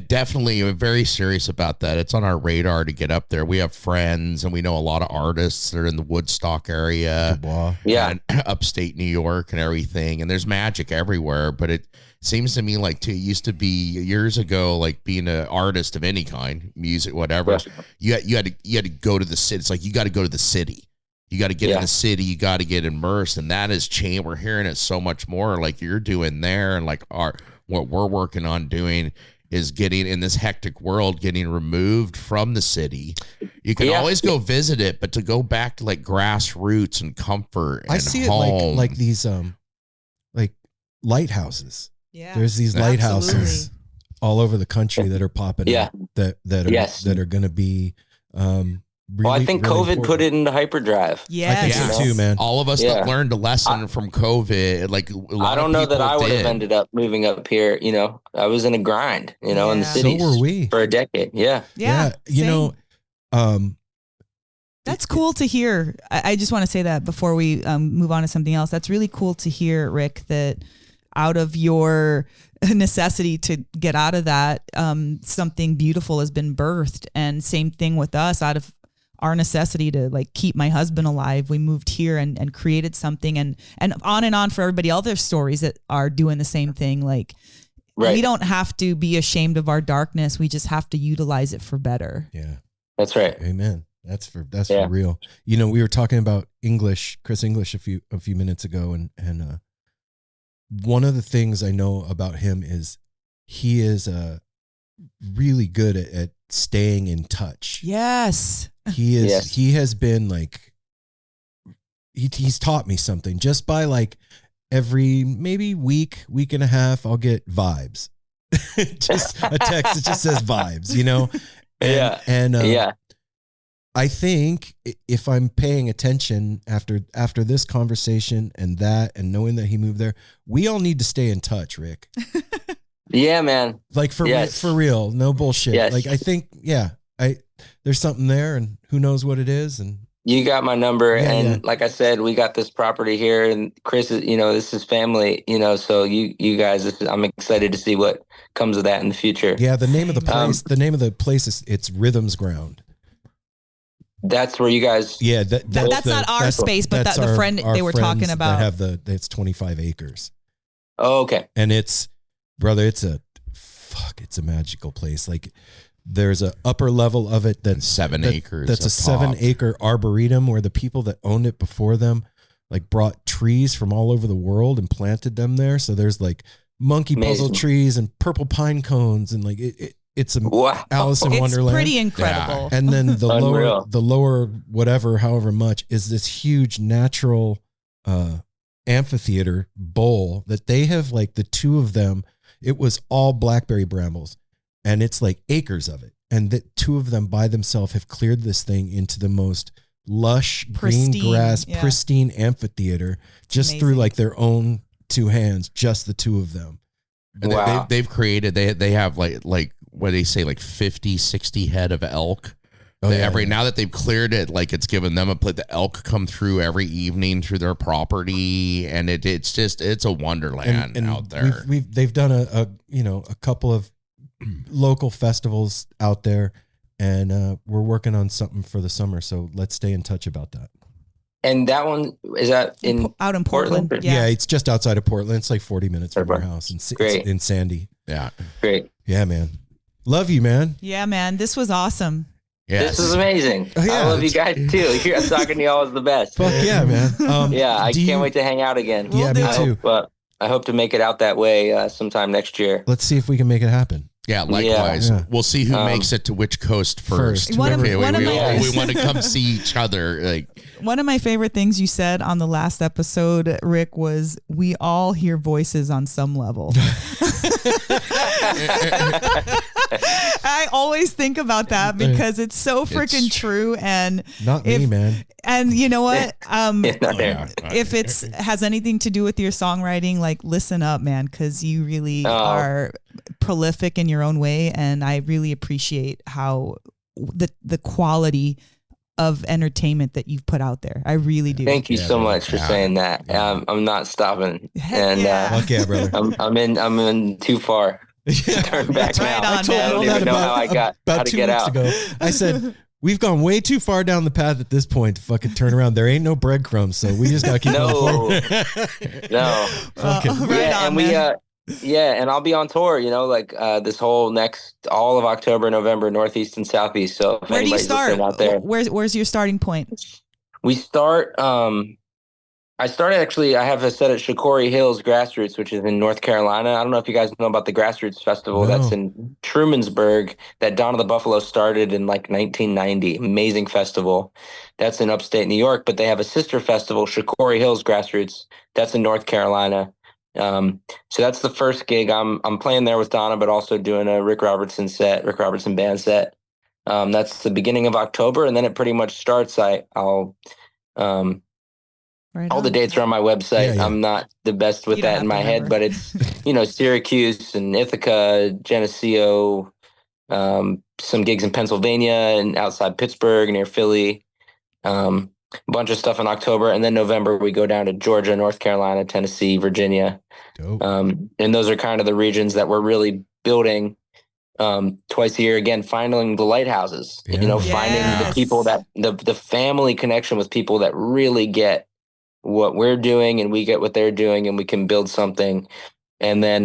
definitely I'm very serious about that. It's on our radar to get up there. We have friends and we know a lot of artists that are in the Woodstock area. And upstate New York and everything. And there's magic everywhere. But it seems to me like it used to be years ago, like being an artist of any kind, music, whatever. You had to go to the city. It's like you got to go to the city. You got to get in the city. You got to get immersed, and that has changed. We're hearing it so much more, like you're doing there, and like what we're working on doing is getting in this hectic world, getting removed from the city. You can always go visit it, but to go back to like grassroots and comfort and I see home. it like these like lighthouses. Yeah. There's these lighthouses all over the country that are popping up that are going to be well, I think really COVID important. put it into hyperdrive. I think so too, man. All of us that learned a lesson from COVID, like a lot I don't of know that people I would have did. ended up moving up here. You know, I was in a grind, you know, in the So cities were we. for a decade. Yeah. You know, that's cool to hear. I just want to say that before we move on to something else. That's really cool to hear, Rick, that out of your necessity to get out of that, something beautiful has been birthed. And same thing with us, out of our necessity to like keep my husband alive, we moved here and created something, and on for everybody else. There's stories that are doing the same thing. Like we don't have to be ashamed of our darkness. We just have to utilize it for better. Yeah, that's right. Amen. That's for real. You know, we were talking about Chris English a few minutes ago, and one of the things I know about him is he is really good at staying in touch. Yes. He is. Yes. He has been like, he's taught me something just by like every maybe week and a half, I'll get vibes, just a text that just says vibes, you know? And I think if I'm paying attention after this conversation and knowing that he moved there, we all need to stay in touch, Rick. Yeah, man. Like for real, no bullshit. Yes. Like I think, there's something there, and who knows what it is. And you got my number, like I said, we got this property here, and Chris is, you know, this is family, you know. So you guys, I'm excited to see what comes of that in the future. Yeah, the name of the place is it's Rhythms Ground. That's where you guys. Yeah, that's not our space, but the friend they were talking about. That have it's 25 acres. Oh, okay. And it's a magical place. Like there's a upper level of it that's 7 acres. That's a 7-acre arboretum where the people that owned it before them like brought trees from all over the world and planted them there. So there's like monkey puzzle trees and purple pine cones, and like it's a Alice in Wonderland. It's pretty incredible. Yeah. And then the lower whatever, however much, is this huge natural amphitheater bowl that they have, like the two of them. It was all blackberry brambles, and it's like acres of it. And the two of them by themselves have cleared this thing into the most lush green grass, pristine amphitheater just through like their own two hands, just the two of them. Wow. They've created, they have like what do they say, like 50, 60 head of elk. Now that they've cleared it, like it's given them the elk come through every evening through their property, and it's a wonderland out there. They've done a couple of local festivals out there, and we're working on something for the summer. So let's stay in touch about that. And that one is that out in Portland? Yeah, it's just outside of Portland. It's like 40 minutes from our house in Sandy. Yeah, great. Yeah, man. Love you, man. Yeah, man. This was awesome. Yes. This is amazing. Oh, yeah, I love you guys too. Talking to y'all is the best. Fuck yeah, man. I can't wait to hang out again. Yeah, me too. I hope to make it out that way sometime next year. Let's see if we can make it happen. Yeah, likewise. Yeah. We'll see who makes it to which coast first. We want to come see each other. Like, one of my favorite things you said on the last episode, Rick, was we all hear voices on some level. I always think about that because it's so freaking true. And not me, man. And you know what? If it's has anything to do with your songwriting, like listen up, man, because you really are prolific in your own way, and I really appreciate how the quality of entertainment that you've put out there. I really do. Thank you so much for saying that. I'm not stopping, and fuck yeah, brother. I'm in too far. Turn back now. I don't even know how I got how to get out. Ago. I said, we've gone way too far down the path at this point to fucking turn around. There ain't no breadcrumbs, so we just got to keep going forward. No. And I'll be on tour, like this whole all of October, November, Northeast and Southeast. So if where do you start? Out there, where's your starting point? We start I started actually, I have a set at Shikori Hills Grassroots, which is in North Carolina. I don't know if you guys know about the Grassroots Festival that's in Trumansburg that Dawn of the Buffalo started in like 1990. Amazing festival. That's in upstate New York, but they have a sister festival, Shikori Hills Grassroots. That's in North Carolina. So that's the first gig. I'm playing there with Donna, but also doing a Ric Robertson band set. That's the beginning of October, and then it pretty much starts. I'll all the dates are on my website. Yeah. I'm not the best with that in my head, but it's, Syracuse and Ithaca, Geneseo, some gigs in Pennsylvania and outside Pittsburgh near Philly, a bunch of stuff in October. And then November, we go down to Georgia, North Carolina, Tennessee, Virginia. And those are kind of the regions that we're really building twice a year. Again, finding the lighthouses, finding the people that the family connection with people that really get what we're doing and we get what they're doing and we can build something. And then,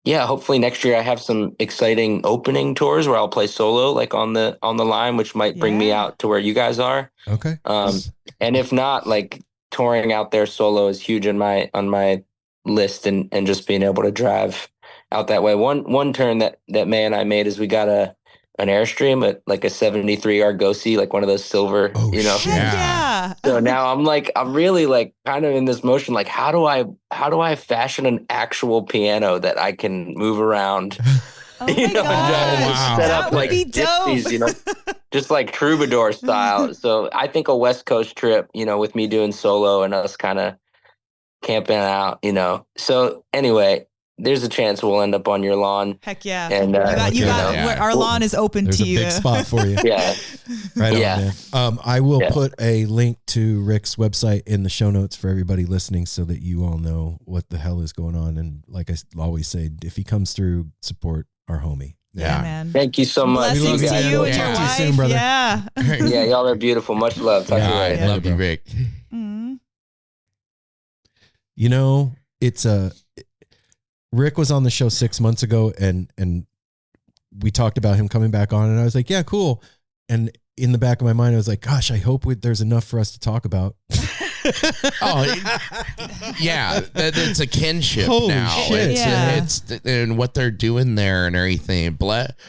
hopefully next year I have some exciting opening tours where I'll play solo, like on the line, which might bring me out to where you guys are. Okay. And if not, like touring out there solo is huge on my list and just being able to drive out that way. One turn that May and I made is we got an Airstream at like a 73 Argosy, like one of those silver, Yeah. So now I'm really like kind of in this motion, like how do I fashion an actual piano that I can move around, Oh my gosh. set That up would like be dope. gypsies, just like troubadour style. So I think a West Coast trip, with me doing solo and us kind of camping out, So anyway, there's a chance we'll end up on your lawn. Heck yeah. And our lawn is open There's to a you. big spot for you. Yeah. Right on, man. I will put a link to Ric's website in the show notes for everybody listening so that you all know what the hell is going on. And like I always say, if he comes through, support our homie. Yeah, man. Thank you so much. Blessings to you and your Talk to you wife. soon, brother. Yeah. Yeah, y'all are beautiful. Much love. Talk to you later. I love you, Ric. Mm-hmm. It's Ric was on the show 6 months ago and we talked about him coming back on and I was like, yeah, cool. And in the back of my mind, I was like, gosh, I hope there's enough for us to talk about. It's a kinship. Holy now. Shit. It's and what they're doing there and everything. Bless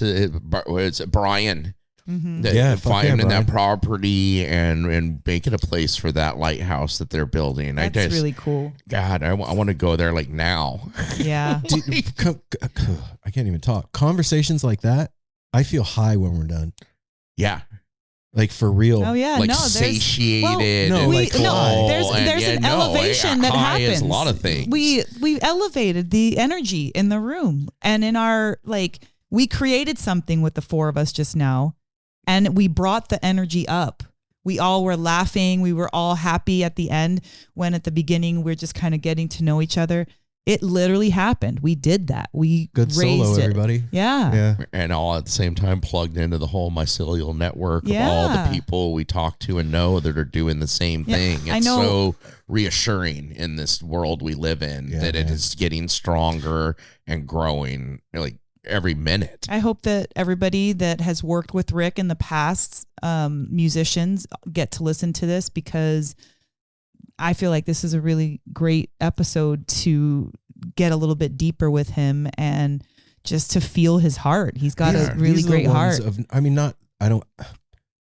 it's Brian. Mm-hmm. Finding that property and making a place for that lighthouse that they're building. That's really cool. God, I want to go there like now. Yeah. I can't even talk. Conversations like that, I feel high when we're done. Yeah. Like for real. Oh yeah, like satiated. There's an elevation that happens. Is a lot of things. We elevated the energy in the room, and in our we created something with the four of us just now, and we brought the energy up. We all were laughing. We were all happy at the end when at the beginning we're just kind of getting to know each other. It literally happened. We did that. We good raised solo, it. everybody. Yeah. And all at the same time plugged into the whole mycelial network of all the people we talk to and know that are doing the same thing. It's so reassuring in this world we live in that it is getting stronger and growing like every minute. I hope that everybody that has worked with Ric in the past, musicians, get to listen to this because I feel like this is a really great episode to get a little bit deeper with him and just to feel his heart. He's got a really great heart.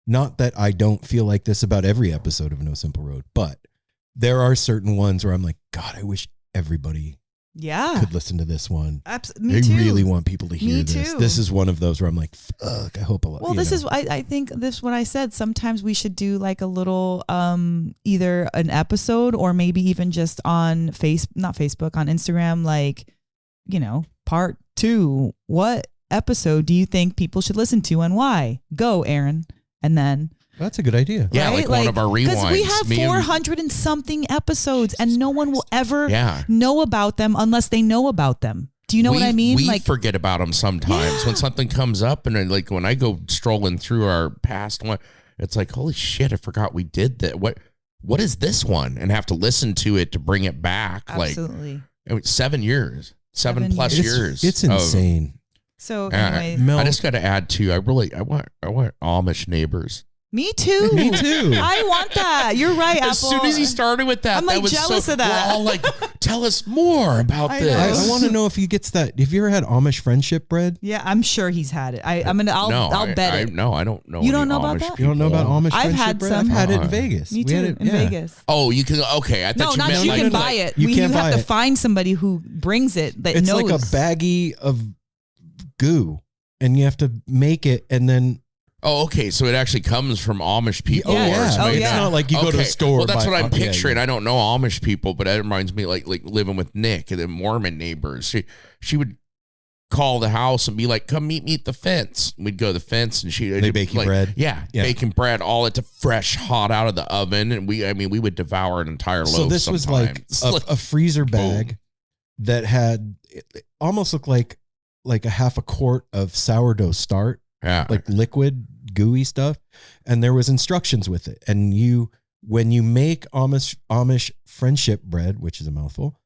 Not that I don't feel like this about every episode of No Simple Road, but there are certain ones where I'm like, God, I wish everybody could listen to this one. Me too. Really want people to hear this. Too. This is one of those where I'm like, fuck, I hope a lot. Well, I think this is what I said. Sometimes we should do like a little, either an episode or maybe even just on not Facebook, on Instagram, like, part 2. What episode do you think people should listen to and why? Go, Aaron. And then that's a good idea. Yeah, right? like one of our rewinds. Because we have 400 and something episodes, and no one will ever know about them unless they know about them. Do you know what I mean? We forget about them sometimes when something comes up, and like when I go strolling through our past one, it's like, holy shit, I forgot we did that. What is this one? And have to listen to it to bring it back. Absolutely. Like 7 years, 7+ years. It's insane. So anyway, I just got to add too. I want Amish neighbors. Me too. Me too. I want that. You're right, Apple. As soon as he started with that, I'm like that was jealous of that. We're all like, tell us more about I this. know. I want to know if he gets that. Have you ever had Amish friendship bread? Yeah, I'm sure he's had it. I'll bet it. No, I don't know. You don't any know about Amish that? You don't know about Amish I've friendship had bread? some. I've had it in Vegas. Me We had too, it- in yeah. Vegas. Oh, you can. Okay, I thought No, you not meant you like, can buy it. You can't have buy to it. find somebody who brings it that It's knows. like a baggie of goo, and you have to make it, and then Oh, okay. So it actually comes from Amish people. Yeah. or Oh, somebody. yeah. It's not like you go to a store. Well, that's buy- what I'm yeah, picturing. yeah. I don't know Amish people, but it reminds me like living with Nick and the Mormon neighbors. She would call the house and be like, "Come meet me at the fence." We'd go to the fence, and They bake you like, bread? Yeah, Yeah. baking bread, all it's fresh, hot out of the oven, and we would devour an entire loaf. So this was like sometimes. a freezer bag that had it almost looked like a half a quart of sourdough start, yeah, like liquid gooey stuff, and there was instructions with it. And when you make Amish friendship bread, which is a mouthful,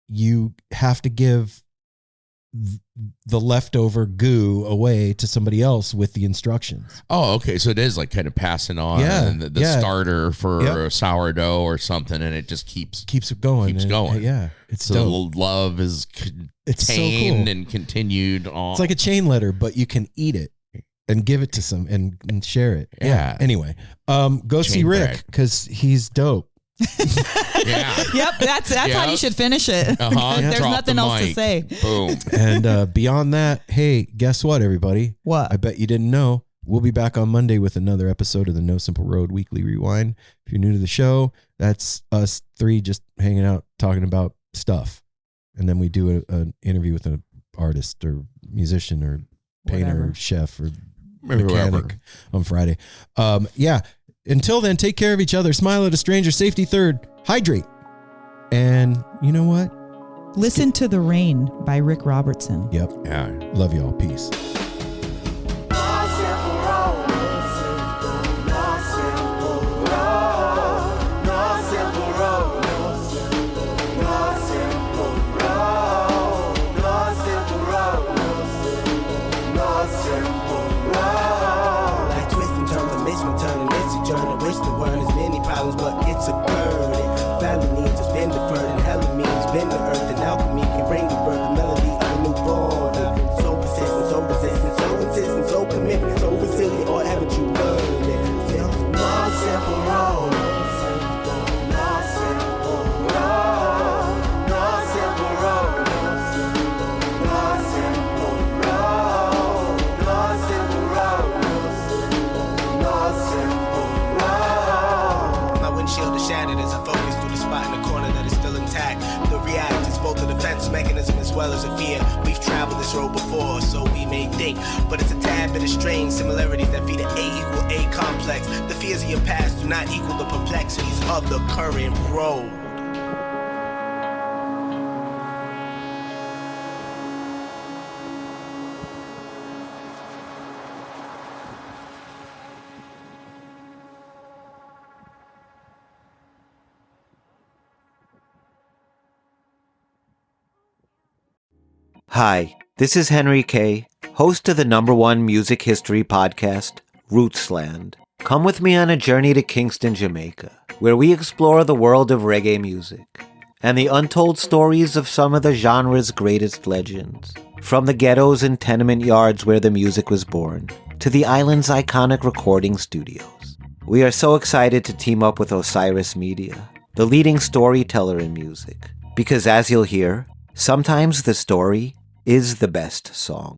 you have to give the leftover goo away to somebody else with the instructions. Oh, okay. So it is like kind of passing on the Yeah. starter for Yep. sourdough or something, and it just keeps Keeps it going. Keeps and- going. Yeah, it's so dope. the love is It's so contained cool. and continued on. It's like a chain letter, but you can eat it and give it to some and share it. Yeah. Anyway, go see Chain Rick bread. because he's dope. yeah. Yep, that's how Yep. you should finish it. Uh-huh. There's Drop nothing the else to mic. say. Boom. And beyond that, hey, guess what, everybody? What? I bet you didn't know. We'll be back on Monday with another episode of the No Simple Road Weekly Rewind. If you're new to the show, that's us three just hanging out talking about stuff. And then we do an interview with an artist or musician or painter Whatever. or chef or Maybe mechanic whoever. on Friday. Yeah. Until then, take care of each other. Smile at a stranger. Safety third. Hydrate. And you know what? Listen to The Rain by Ric Robertson. Yep. Yeah. Love y'all. Peace. Like twist and turn, the mission turn, and it's a journey. Wish the word is many problems, but it's a burden. Felony just been deferred, and hell it means been the earth, and alchemy can bring the birth, the melody of a newborn. So persistent, so resistant, so insistent, so commitment, so resilient, or haven't you learned it? No simple road. No simple road. No simple road. No simple road. No simple road. No simple road. My windshield is shattered as I focus through the spot in the corner that is still intact. The react is both a defense mechanism as well as a fear. We've traveled this road before, so we may think, but it's a tad bit of strange similarities that feed an A=A complex. The fears of your past do not equal the perplexities of the current road. Hi, this is Henry Kay, host of the #1 music history podcast, Rootsland. Come with me on a journey to Kingston, Jamaica, where we explore the world of reggae music and the untold stories of some of the genre's greatest legends. From the ghettos and tenement yards where the music was born, to the island's iconic recording studios. We are so excited to team up with Osiris Media, the leading storyteller in music, because as you'll hear, sometimes the story is the best song.